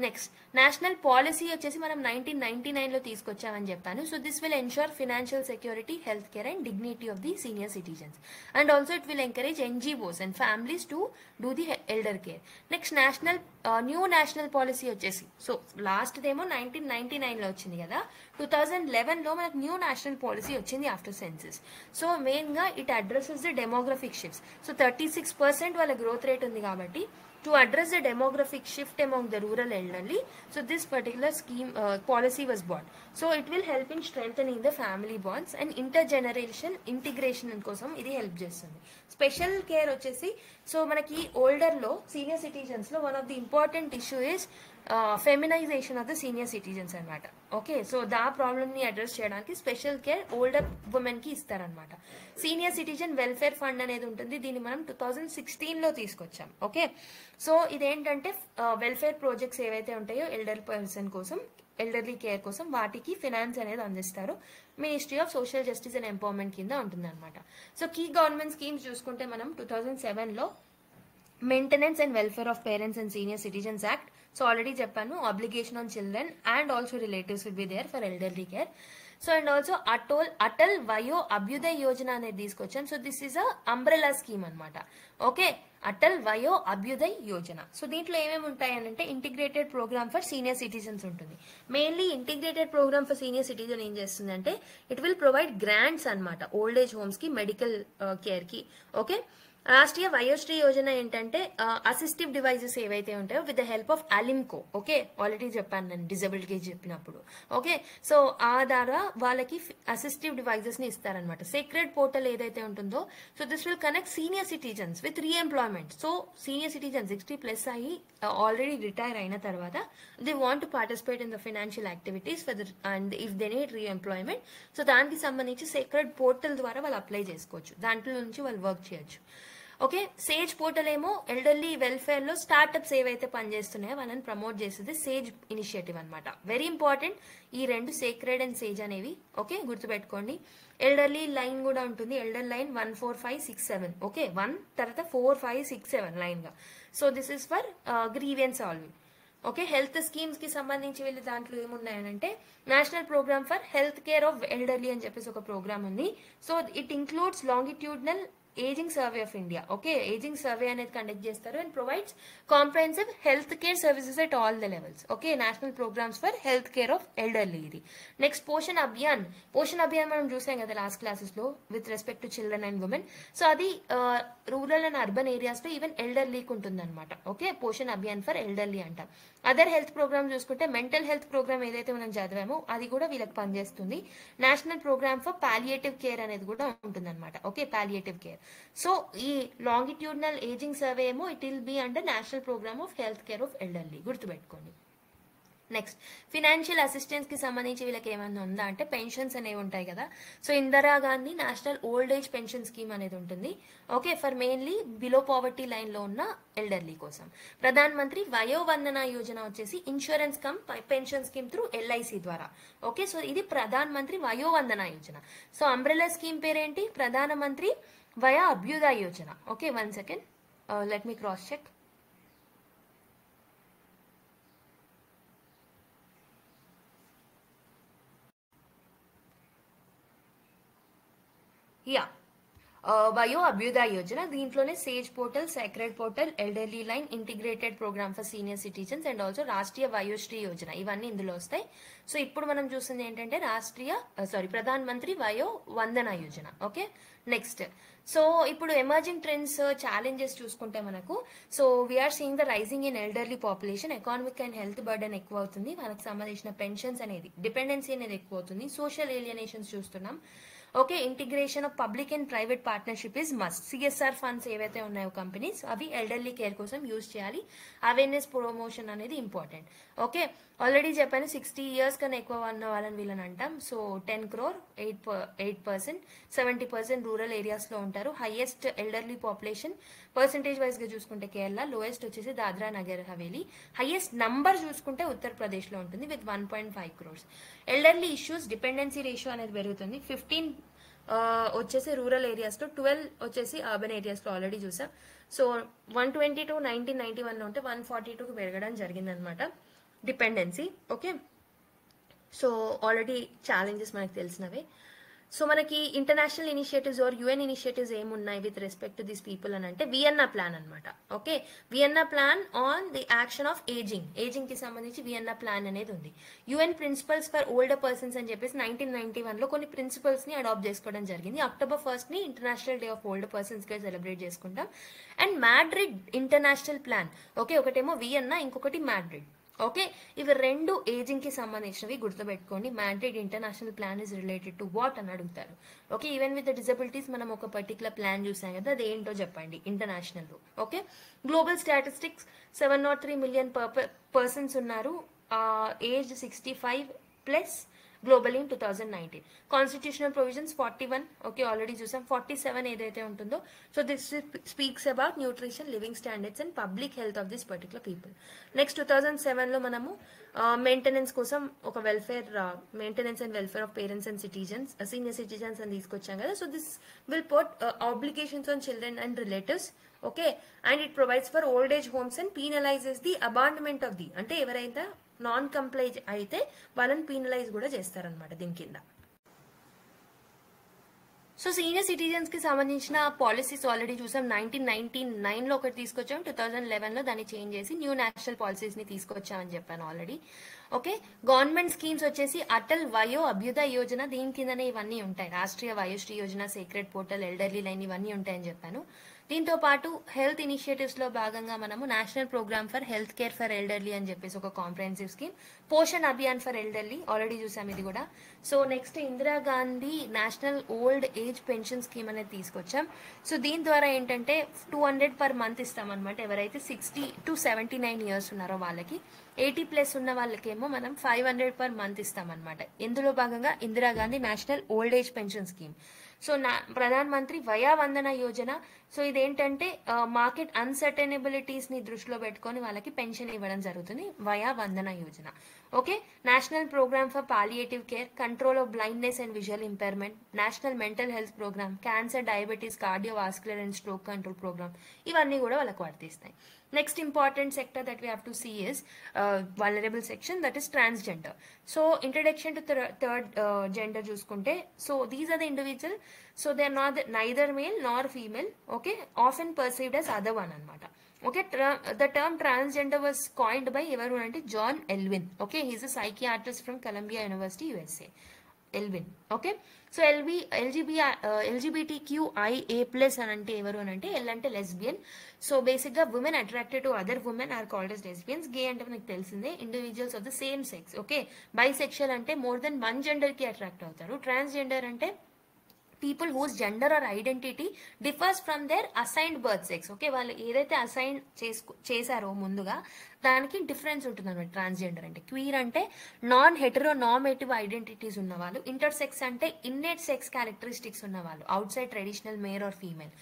[SPEAKER 1] నెక్స్ట్ నేషనల్ పాలసీ వచ్చేసి మనం 1999 లో తీసుకొచ్చామని చెప్పాను. So this will ensure financial security, health care and dignity of the senior citizens. And also it will encourage NGOs and families to do the elder care. Next new national policy వచ్చేసి, so last దేమో 1999 లో వచ్చింది కదా, 2011 లో మనకు new national policy వచ్చింది after senses. So main గా it addresses the demographic shifts. So 36% వాళ్ళ growth rate ఉంది కాబట్టి to address the demographic shift among the rural elderly, so this particular scheme policy was brought. So it will help in strengthening the family bonds and intergeneration integration కోసం ఇది help చేస్తుంది. Special care వచ్చేసి, so మనకి older లో senior citizens లో one of the important issue is feminisation of the senior citizens అనమాట. Okay, so దా problem ని address చేయడానికి స్పెషల్ కేర్ ఓల్డర్ ఉమెన్ కి ఇస్తారనమాట. సీనియర్ సిటిజన్ వెల్ఫేర్ ఫండ్ అనేది ఉంటుంది, దీన్ని మనం 2016 లో తీసుకొచ్చాం. ఓకే, సో ఇదేంటంటే వెల్ఫేర్ ప్రాజెక్ట్స్ ఏవైతే ఉంటాయో ఎల్డర్ పర్సన్ కోసం, ఎల్డర్లీ కేర్ కోసం, వాటికి ఫినాన్స్ అనేది అందిస్తారు. Ministry of social justice and empowerment కింద ఉంటుంది అనమాట. సో కీ గవర్నమెంట్ స్కీమ్స్ చూసుకుంటే మనం 2007 లో maintenance and welfare of parents and senior citizens act. So already చెప్పాను, obligation on children and also relatives will be there for elderly care. So and also Atal Vayo Abhyuday Yojana అనేది తీసుకొచ్చాం. So this is a umbrella scheme అనమాట. Okay, Atal Vayo Abhyuday Yojana. So దీంట్లో ఏమేమి ఉంటాయి అంటే integrated programme for senior citizens ఉంటుంది. Mainly integrated programme for senior citizen ఏం చేస్తుందంటే ఇట్ విల్ ప్రొవైడ్ గ్రాంట్స్ అనమాట ఓల్డ్ ఏజ్ హోమ్స్ కి, మెడికల్ కేర్ కి. ఓకే, రాష్ట్రీయ వయోశ్రీ యోజన ఏంటంటే అసిస్టివ్ డివైజెస్ ఏవైతే ఉంటాయో with the help of ALIMCO. Okay, already చెప్పాను నేను డిజబిలిటీ చెప్పినప్పుడు. ఓకే, సో ఆ ద్వారా వాళ్ళకి అసిస్టివ్ డివైజెస్ ని ఇస్తారనమాట. సీక్రెట్ పోర్టల్ ఏదైతే ఉంటుందో, so this will connect senior citizens with re-employment. So senior citizen 60+ అయ్యి ఆల్రెడీ రిటైర్ అయిన తర్వాత they want to participate in the financial activities for the and if they need re-employment, so దానికి సంబంధించి secret portal ద్వారా వాళ్ళు apply చేసుకోవచ్చు, దాంట్లో నుంచి వాళ్ళు వర్క్ చేయొచ్చు. ఓకే, సేజ్ పోర్టల్ ఏమో ఎల్డర్లీ వెల్ఫేర్ లో స్టార్ట్అప్స్ ఏవైతే పనిచేస్తున్నాయో వాళ్ళని ప్రమోట్ చేసేది సేజ్ ఇనిషియేటివ్ అనమాట. వెరీ ఇంపార్టెంట్ ఈ రెండు, సేక్రెడ్ అండ్ సేజ్ అనేవి. ఓకే, గుర్తుపెట్టుకోండి. ఎల్డర్లీ లైన్ కూడా ఉంటుంది, ఎల్డర్ లైన్ 14567. ఓకే, 1 తర్వాత 4567 లైన్ గా. So this is for grievance solving. Okay, health schemes కి సంబంధించి వీళ్ళు దాంట్లో ఏమున్నాయనంటే national programme for health care of elderly అని చెప్పేసి ఒక ప్రోగ్రామ్ ఉంది. So it includes longitudinal ageing survey of India. Okay, ageing survey అనేది కండక్ట్ చేస్తారు and provides comprehensive health care services at all the levels. Okay, national programmes for health care of elderly ఇది. Next Poshan Abhiyan. Poshan Abhiyan మనం చూసాం కదా last classes లో with respect to children and women. So అది rural and urban areas లో even ఎల్డర్లీకి ఉంటుంది అనమాట. Okay, Poshan Abhiyan for elderly అంటాం. అదర్ హెల్త్ ప్రోగ్రామ్ చూసుకుంటే మెంటల్ హెల్త్ ప్రోగ్రామ్ ఏదైతే మనం చదివామో అది కూడా వీళ్ళకి పనిచేస్తుంది. National programme for palliative care అనేది కూడా ఉంటుంది అనమాట. Okay, palliative care. సో ఈ లాంగిట్యూడినల్ ఏజింగ్ సర్వే ఏమో it will be under national programme of health care of elderly, గుర్తుపెట్టుకోండి. నెక్స్ట్ ఫినాన్షియల్ అసిస్టెన్స్ కి సంబంధించి వీళ్ళకి ఏమైనా ఉందా అంటే పెన్షన్స్ అనేవి ఉంటాయి కదా. So Indira Gandhi national old age pension scheme అనేది ఉంటుంది. Okay, for mainly below poverty line లో ఉన్న ఎల్డర్లీ కోసం. ప్రధాన్ మంత్రి వయో వందన యోజన వచ్చేసి insurance cum pension scheme through LIC ద్వారా. ఓకే, సో ఇది Pradhan Mantri Vayo Vandana Yojana. So umbrella scheme పేరేంటి? Pradhan Mantri Vaya Abhyudaya Yojana. Okay, 1 second, let me cross check. Yeah, Vayo Abhyudaya Yojana. దీంట్లోనే SAGE portal, SACRED portal, elderly line, integrated programme for senior citizens and also Rashtriya Vayoshri Yojana ఇవన్నీ ఇందులో వస్తాయి. So ఇప్పుడు మనం చూస్తుంది ఏంటంటే Pradhan Mantri Vayo Vandana Yojana. Okay, next so ఇప్పుడు ఎమర్జింగ్ ట్రెండ్స్, ఛాలెంజెస్ చూసుకుంటే మనకు so we are seeing the rising in elderly population, economic and health burden ఎక్కువ అవుతుంది, మనకు సంబంధించిన పెన్షన్స్ అనేది డిపెండెన్సీ అనేది ఎక్కువ అవుతుంది, సోషల్ ఏలియనేషన్స్ చూస్తున్నాం. Okay, integration of public and private partnership is must. CSR funds ఏవైతే ఉన్నాయో కంపెనీస్ అవి ఎల్డర్లీ కేర్ కోసం యూజ్ చేయాలి. అవేర్నెస్ ప్రమోషన్ అనేది ఇంపార్టెంట్. ఓకే, ఆల్రెడీ చెప్పాను 60 years కన్నా ఎక్కువ ఉన్న వాళ్ళని వీళ్ళని అంటాం. సో 10 crore, 8%, 70% రూరల్ ఏరియాస్ లో ఉంటారు. Highest elderly population percentage wise గా చూసుకుంటే కేరళ, లోయెస్ట్ వచ్చేసి దాద్రా నగర్ హవేలీ, హైయెస్ట్ నంబర్ చూసుకుంటే ఉత్తరప్రదేశ్ లో ఉంటుంది with 1.5 crores. Elderly issues dependency ratio అనేది పెరుగుతుంది. 15 వచ్చేసి రూరల్ ఏరియాస్ లో, 12 వచ్చేసి అర్బన్ ఏరియాస్ లో ఆల్రెడీ చూసాం. సో 122 1991 లో ఉంటే 142కి పెరగడం జరిగింది అనమాట dependency. Okay, so already challenges మనకు తెలిసినవే. సో మనకి international initiatives or UN initiatives ఏమున్నాయి with respect to these people అని అంటే వియన్నా ప్లాన్ అనమాట. Okay, Vienna plan on the action of ageing కి సంబంధించి వియన్నా ప్లాన్ అనేది ఉంది. UN principles for older persons అని చెప్పేసి 1991 లో కొన్ని ప్రిన్సిపల్స్ ని అడాప్ట్ చేసుకోవడం జరిగింది. October 1st ని international day of older persons గా సెలబ్రేట్ చేసుకుంటాం. And Madrid international plan. Okay, ఒకటేమో వియన్నా, ఇంకొకటి మాడ్రిడ్. ఓకే, ఇవి రెండు ఏజింగ్ కి సంబంధించినవి, గుర్తుపెట్టుకోండి. Madrid international plan is related to what అని అడుగుతారు. ఓకే, ఈవెన్ విత్ డిసబిలిటీస్ మనం ఒక పర్టికులర్ ప్లాన్ చూసాం కదా, అది ఏంటో చెప్పండి ఇంటర్నేషనల్ లో. Okay, global statistics 703 million persons ఉన్నారు age 65+ global in 2019. Constitutional provisions 41. Okay, already చూసాం. 47 ఏదైతే ఉంటుందో so this speaks about nutrition, living standards and public health of this particular people. Next 2007 లో మనము మెయింటెనెన్స్ కోసం ఒక maintenance and welfare of parents and senior citizens అని తీసుకొచ్చాం కదా. So this will put obligations on children and relatives. Okay, and it provides for old age homes and penalises the abandonment of the, అంటే ఎవరైతే non comply అయితే వాళ్ళని penalise కూడా చేస్తారనమాట దీని కింద. సో సీనియర్ సిటిజన్స్ కి సంబంధించిన పాలసీస్ ఆల్రెడీ చూసాం. 1999 లో ఒకటి తీసుకొచ్చాం, 2011 లో దాన్ని చేంజ్ చేసి న్యూ నేషనల్ పాలసీస్ ని తీసుకొచ్చామని చెప్పాను ఆల్రెడీ. ఓకే, గవర్నమెంట్ స్కీమ్స్ వచ్చేసి అటల్ వయో అభ్యుదయ యోజన, దీని కిందనే ఇవన్నీ ఉంటాయి. Rashtriya Vayoshri Yojana, SACRED portal, elderly line ఇవన్నీ ఉంటాయని చెప్పాను. దీంతో పాటు హెల్త్ ఇనిషియేటివ్స్ లో భాగంగా మనము national programme for health care for elderly అని చెప్పేసి ఒక comprehensive scheme, Poshan Abhiyan for elderly already చూసాం ఇది కూడా. So next Indira Gandhi national old age pension scheme అనేది తీసుకొచ్చాం. సో దీని ద్వారా ఏంటంటే 200 per month ఇస్తామన్నమాట. ఎవరైతే 60 to 79 years ఉన్నారో వాళ్ళకి, 80+ ఉన్న వాళ్ళకేమో మనం 500 per month ఇస్తామన్నమాట. ఇందులో భాగంగా Indira Gandhi national old age pension scheme. So Pradhan Mantri Vayo Vandana Yojana. So ఇదేంటంటే మార్కెట్ అన్సర్టైనబిలిటీస్ ని దృష్టిలో పెట్టుకొని వాళ్ళకి పెన్షన్ ఇవ్వడం జరుగుతుంది, Vayo Vandana Yojana. Okay, national programme for palliative care, control of blindness and visual impairment, national mental health programme, cancer, diabetes, cardiovascular and stroke control programme, ఇవన్నీ కూడా వాళ్ళకు వర్తిస్తాయి. Next important sector that we have to see is vulnerable section, that is transgender. So introduction to third gender చూసుకుంటే, so these are the individual, so they are not neither male nor female, okay, often perceived as other one అనమాట. Okay, the term transgender was coined by ఎవరు అంటే John Elwin. Okay, he's a psychiatrist from Columbia university, USA. Elwin. Okay, so LGBTQIA+ అని అంటే ఎవరు అని అంటే, L అంటే lesbian. So basic గా women attracted to other women are called as lesbians. Gay అంటే మనకు తెలిసిందే, individuals of the same sex. Okay, bisexual అంటే మోర్ దెన్ వన్ జెండర్ కి అట్రాక్ట్ అవుతారు. ట్రాన్స్జెండర్ అంటే people whose gender or identity differs from their assigned birth sex. Okay, వాళ్ళు ఏదైతే assign చేశారో ముందుగా దానికి డిఫరెన్స్ ఉంటుంది అనమాట ట్రాన్స్జెండర్ అంటే. క్వీర్ అంటే నాన్ హెటరోనార్మేటివ్ ఐడెంటిటీస్ ఉన్నవాళ్ళు. ఇంటర్సెక్స్ అంటే ఇన్నేట్ సెక్స్ క్యారెక్టరిస్టిక్స్ ఉన్నవాళ్ళు, outside traditional male or female.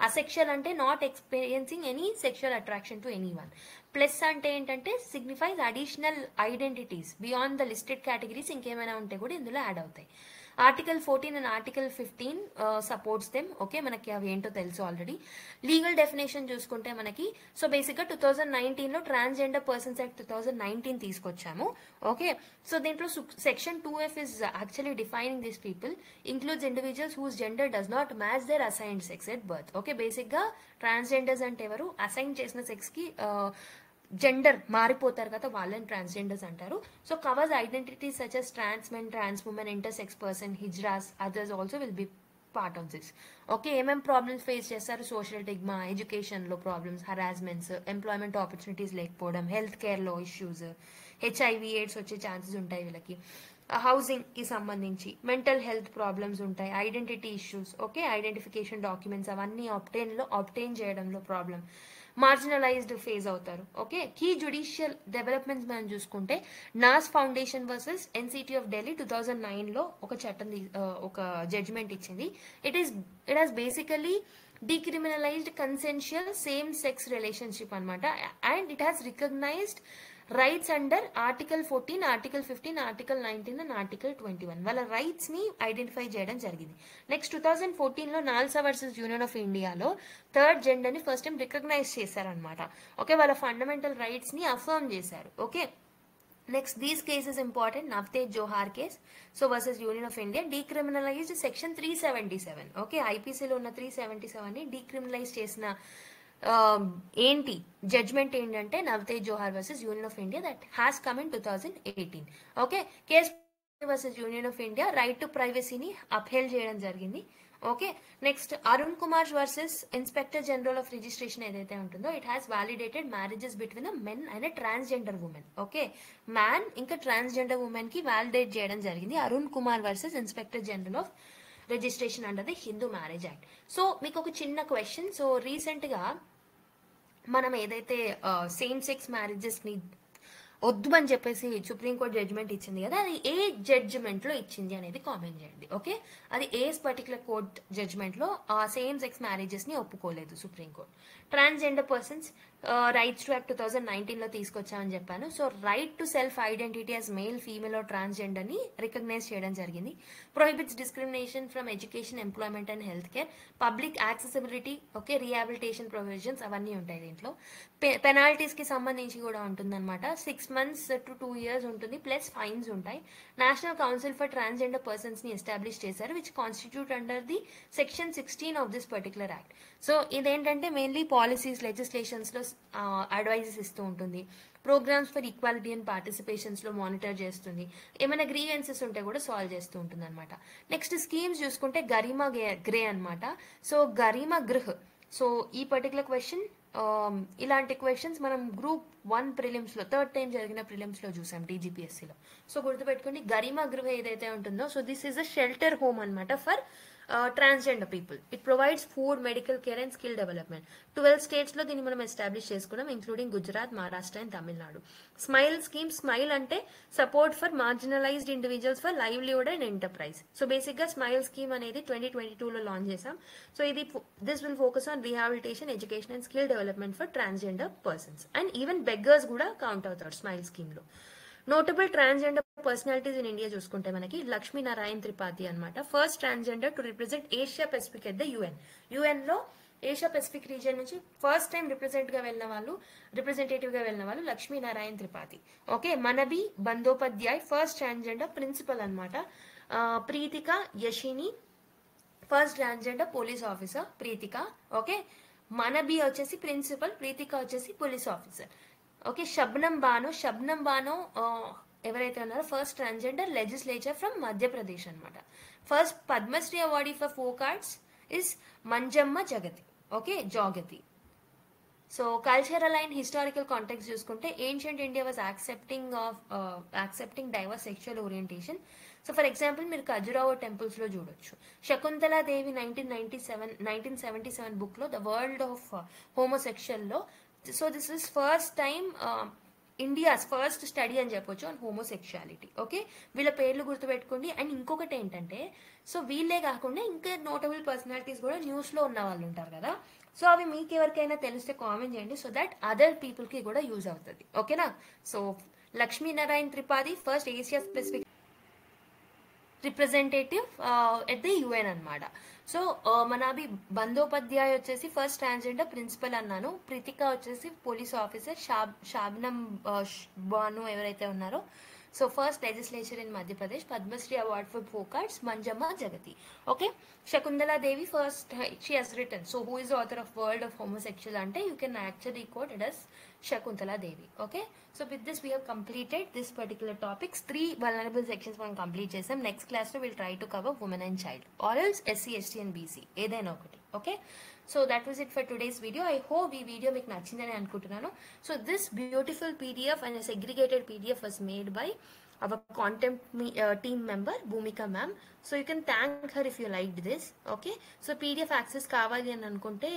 [SPEAKER 1] Asexual అంటే not experiencing any sexual attraction to anyone. Plus అంటే ఏంటంటే signifies additional identities beyond the listed categories, ఇంకేమైనా ఉంటే కూడా ఇందులో యాడ్ అవుతాయి. Article 14 and article 15 supports them. Okay, మనకి అవి ఏంటో తెలుసు ఆల్రెడీ. లీగల్ డెఫినేషన్ చూసుకుంటే మనకి, సో బేసిక్గా 2019లో ట్రాన్స్జెండర్ పర్సన్స్ యాక్ట్ 2019 తీసుకొచ్చాము. ఓకే, సో దీంట్లో section 2F is actually defining this people includes individuals whose gender does not match their assigned sex at birth. Okay, బేసిక్గా ట్రాన్స్జెండర్స్ అంటే ఎవరు, అసైన్ చేసిన సెక్స్కి gender మారిపోతారు కదా, వాళ్ళని ట్రాన్స్జెండర్స్ అంటారు. So covers identities such as trans men, trans women, intersex person, hijras, others also will be part of this. Okay, ఏమేమి problems face చేస్తారు, సోషల్ స్టిగ్మా, ఎడ్యుకేషన్లో ప్రాబ్లమ్స్, హరాస్మెంట్స్, ఎంప్లాయ్మెంట్ ఆపర్చునిటీస్ లేకపోవడం, హెల్త్ కేర్లో ఇష్యూస్, హెచ్ఐవి ఎయిడ్స్ వచ్చే chances ఉంటాయి వీళ్ళకి, housing కి సంబంధించి, మెంటల్ హెల్త్ ప్రాబ్లమ్స్ ఉంటాయి, identity issues. Okay, identification documents అవన్నీ ఆబ్టైన్ చేయడంలో ప్రాబ్లం, మార్జినలైజ్డ్ ఫేజ్ అవుతారు. ఓకే, కీ జ్యుడిషియల్ డెవలప్మెంట్స్ మనం చూసుకుంటే, నాస్ Foundation versus NCT of Delhi 2009లో ఒక చట్టం ఒక జడ్జ్మెంట్ ఇచ్చింది. It has basically decriminalised consensual same sex relationship అనమాట. And it has recognised rights under article 14, article 15, article 19 and article 21. వాళ్ళ రైట్స్ ని ఐడెంటిఫై చేయడం జరిగింది. నెక్స్ట్ 2014లో నాల్సా వర్సెస్ యూనియన్ ఆఫ్ ఇండియాలో థర్డ్ జెండర్ ని ఫస్ట్ టైం రికగ్నైజ్ చేశారనమాట. Okay, వాళ్ళ ఫండమెంటల్ రైట్స్ ని అఫర్మ్ చేశారు. Okay, next these cases important. Navtej Johar case, so versus Union of India, decriminalised section 377. Okay, ఐపీసీలో ఉన్న 377 ని డీక్రిమినలైజ్ చేసిన ఏంటి జడ్జ్మెంట్ ఏంటంటే Navtej Johar versus Union of India that has come in 2018. Okay, case versus Union of India right to ప్రైవసీని upheld చేయడం జరిగింది. Okay, next Arun Kumar versus inspector general of registration ఏదైతే ఉంటుందో, it has validated marriages between a men and transgender women. Okay, man ఇంకా transgender women కి validate చేయడం జరిగింది. Arun Kumar versus inspector general of registration under the Hindu marriage act. So మీకు ఒక చిన్న question. So recent గా మనం ఏదైతే సేమ్ సెక్స్ మ్యారేజెస్ ని వద్దు అని చెప్పేసి సుప్రీంకోర్టు జడ్జ్మెంట్ ఇచ్చింది కదా, అది ఏ జడ్జ్మెంట్ లో ఇచ్చింది అనేది కామెంట్ చేయండి. ఓకే, అది ఏ పర్టికులర్ కోర్ట్ జడ్జ్మెంట్ లో ఆ సేమ్ సెక్స్ మ్యారేజెస్ ని ఒప్పుకోలేదు supreme court. Transgender persons rights to act 2019 లో తీసుకొచ్చామని చెప్పాను. So right to self identity as male, female or transgender ని రికగ్నైజ్ చేయడం జరిగింది. Prohibits discrimination from education, employment and health care, public accessibility, okay, rehabilitation provisions అవన్నీ ఉంటాయి దీంట్లో. పెనాల్టీస్ కి సంబంధించి కూడా ఉంటుందన్నమాట. 6 months to 2 years ఉంటుంది, ప్లస్ ఫైన్స్ ఉంటాయి. National council for transgender persons ని ఎస్టాబ్లిష్ చేశారు, which constitute under the section 16 of this particular act. So ఇదేంటంటే మెయిన్లీ పాలసీస్, లెజిస్లేషన్స్ లో అడ్వైజెస్ ఇస్తూ ఉంటుంది. Programs for equality and participations లో మానిటర్ చేస్తుంది. ఏమైనా గ్రీవెన్సెస్ ఉంటే కూడా సాల్వ్ చేస్తూ ఉంటుంది అనమాట. నెక్స్ట్ స్కీమ్స్ చూసుకుంటే గరిమా గ్రే అనమాట. సో గరిమా గృహ్. సో ఈ పర్టికులర్ క్వశ్చన్, ఇలాంటి క్వశ్చన్స్ మనం గ్రూప్ 1 ప్రిలిమ్స్ లో థర్డ్ టైం జరిగిన ప్రిలిమ్స్ లో చూసాం DGPSC లో. సో గుర్తుపెట్టుకోండి, గరిమా గృహ ఏదైతే ఉంటుందో, so this is a shelter home అనమాట for transgender people. It provides food, medical care and skill development. 12 states లో దీన్ని మనం ఎస్టాబ్లిష్ చేసుకున్నాం, including Gujarat, Maharashtra and Tamil Nadu. SMILE scheme, SMILE అంటే support for marginalised individuals for livelihood and enterprise. So basic గా SMILE scheme అనేది 2022లో launch చేసాం. So ఇది this will focus on rehabilitation, education and skill development for transgender persons. And even beggars కూడా count అవుతారు SMILE scheme లో. Notable transgender personalities in India చూసుకుంటే మనకి లక్ష్మీ నారాయణ్ త్రిపాఠి అనమాట. First transgender to represent Asia Pacific at the UN లో Asia Pacific region నుంచి first time representative గా వెళ్ళిన వాళ్ళు Lakshmi Narayan Tripathi. Okay, Manabi Bandopadhyay first transgender principal అనమాట. Preetika Yashini first transgender police officer Preetika. Okay, Manabi వచ్చేసి ప్రిన్సిపల్, ప్రీతిక వచ్చేసి police officer. Okay, Shabnam Bano ఎవరైతే ఉన్నారో first transgender legislature from Madhya Pradesh అనమాట. First Padma Shri awardee for folk arts is Manjamma Jogati. Okay, Jogati. So cultural and historical context చూసుకుంటే ancient India was accepting divorce sexual orientation. So for example మీరు Khajuraho temples లో చూడొచ్చు. శకుంతలా దేవి 1977 book లో the world of homosexual లో. So this is first time India's first study అని చెప్పొచ్చు on homosexuality. Okay, వీళ్ళ పేర్లు గుర్తుపెట్టుకోండి. అండ్ ఇంకొకటి ఏంటంటే, సో వీళ్ళే కాకుండా ఇంకా నోటబుల్ పర్సనాలిటీస్ కూడా న్యూస్ లో ఉన్న వాళ్ళు ఉంటారు కదా. సో అవి మీకు ఎవరికైనా తెలిస్తే కామెంట్ చేయండి, సో దట్ అదర్ పీపుల్ కి కూడా యూజ్ అవుతుంది. ఓకేనా. So Lakshmi Narayan Tripathi first Asia specific representative at the UN అనమాట. సో మనబి బందోపాధ్యాయ్ వచ్చేసి ఫస్ట్ ట్రాన్స్జెండర్ ప్రిన్సిపల్ అన్నాను. ప్రీతిక వచ్చేసి పోలీస్ ఆఫీసర్. షాబ్నం బాను ఎవరైతే ఉన్నారో so first legislature in Madhya Pradesh. Padma Shri award for folk arts Manjamma Jogati. Okay, Shakuntala Devi first she has written. So who is author of world of homosexual అంటే you can actually quote it as Shakuntala Devi. Okay, so with this we have completed this particular topics. 3 vulnerable sections మనం complete చేసాం. Next class లో we'll try to cover women and child or else SC, ST and BC ఏదైనా ఒకటి. Okay, so that was it for today's video. I hope ఈ video మీకు నచ్చిందని అనుకుంటున్నాను. So this beautiful PDF and a segregated PDF was made by our content team member Bhumika ma'am. So you can thank her if you liked this. Okay, so PDF access కావాలి అని అనుకుంటే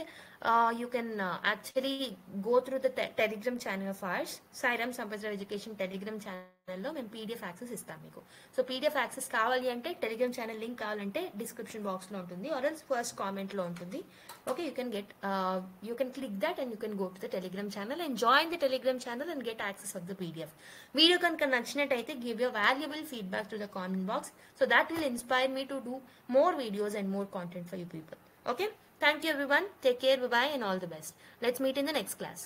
[SPEAKER 1] you can actually go through the telegram channel of ours, Sairam Sampradaya Education telegram channel లో మేము PDF access ఇస్తాం మీకు. So PDF access కావాలి అంటే Telegram channel link కావాలంటే డిస్క్రిప్షన్ బాక్స్ లో ఉంటుంది or else ఫస్ట్ కామెంట్ లో ఉంటుంది. Okay, you can click that and you can go to the telegram channel and join the telegram channel and get access of the PDF. Video కనుక నచ్చినట్టయితే give your valuable feedback to the comment box, so that will inspire me to do more videos and more content for you people. Okay, thank you everyone, take care, bye bye and all the best. Let's meet in the next class.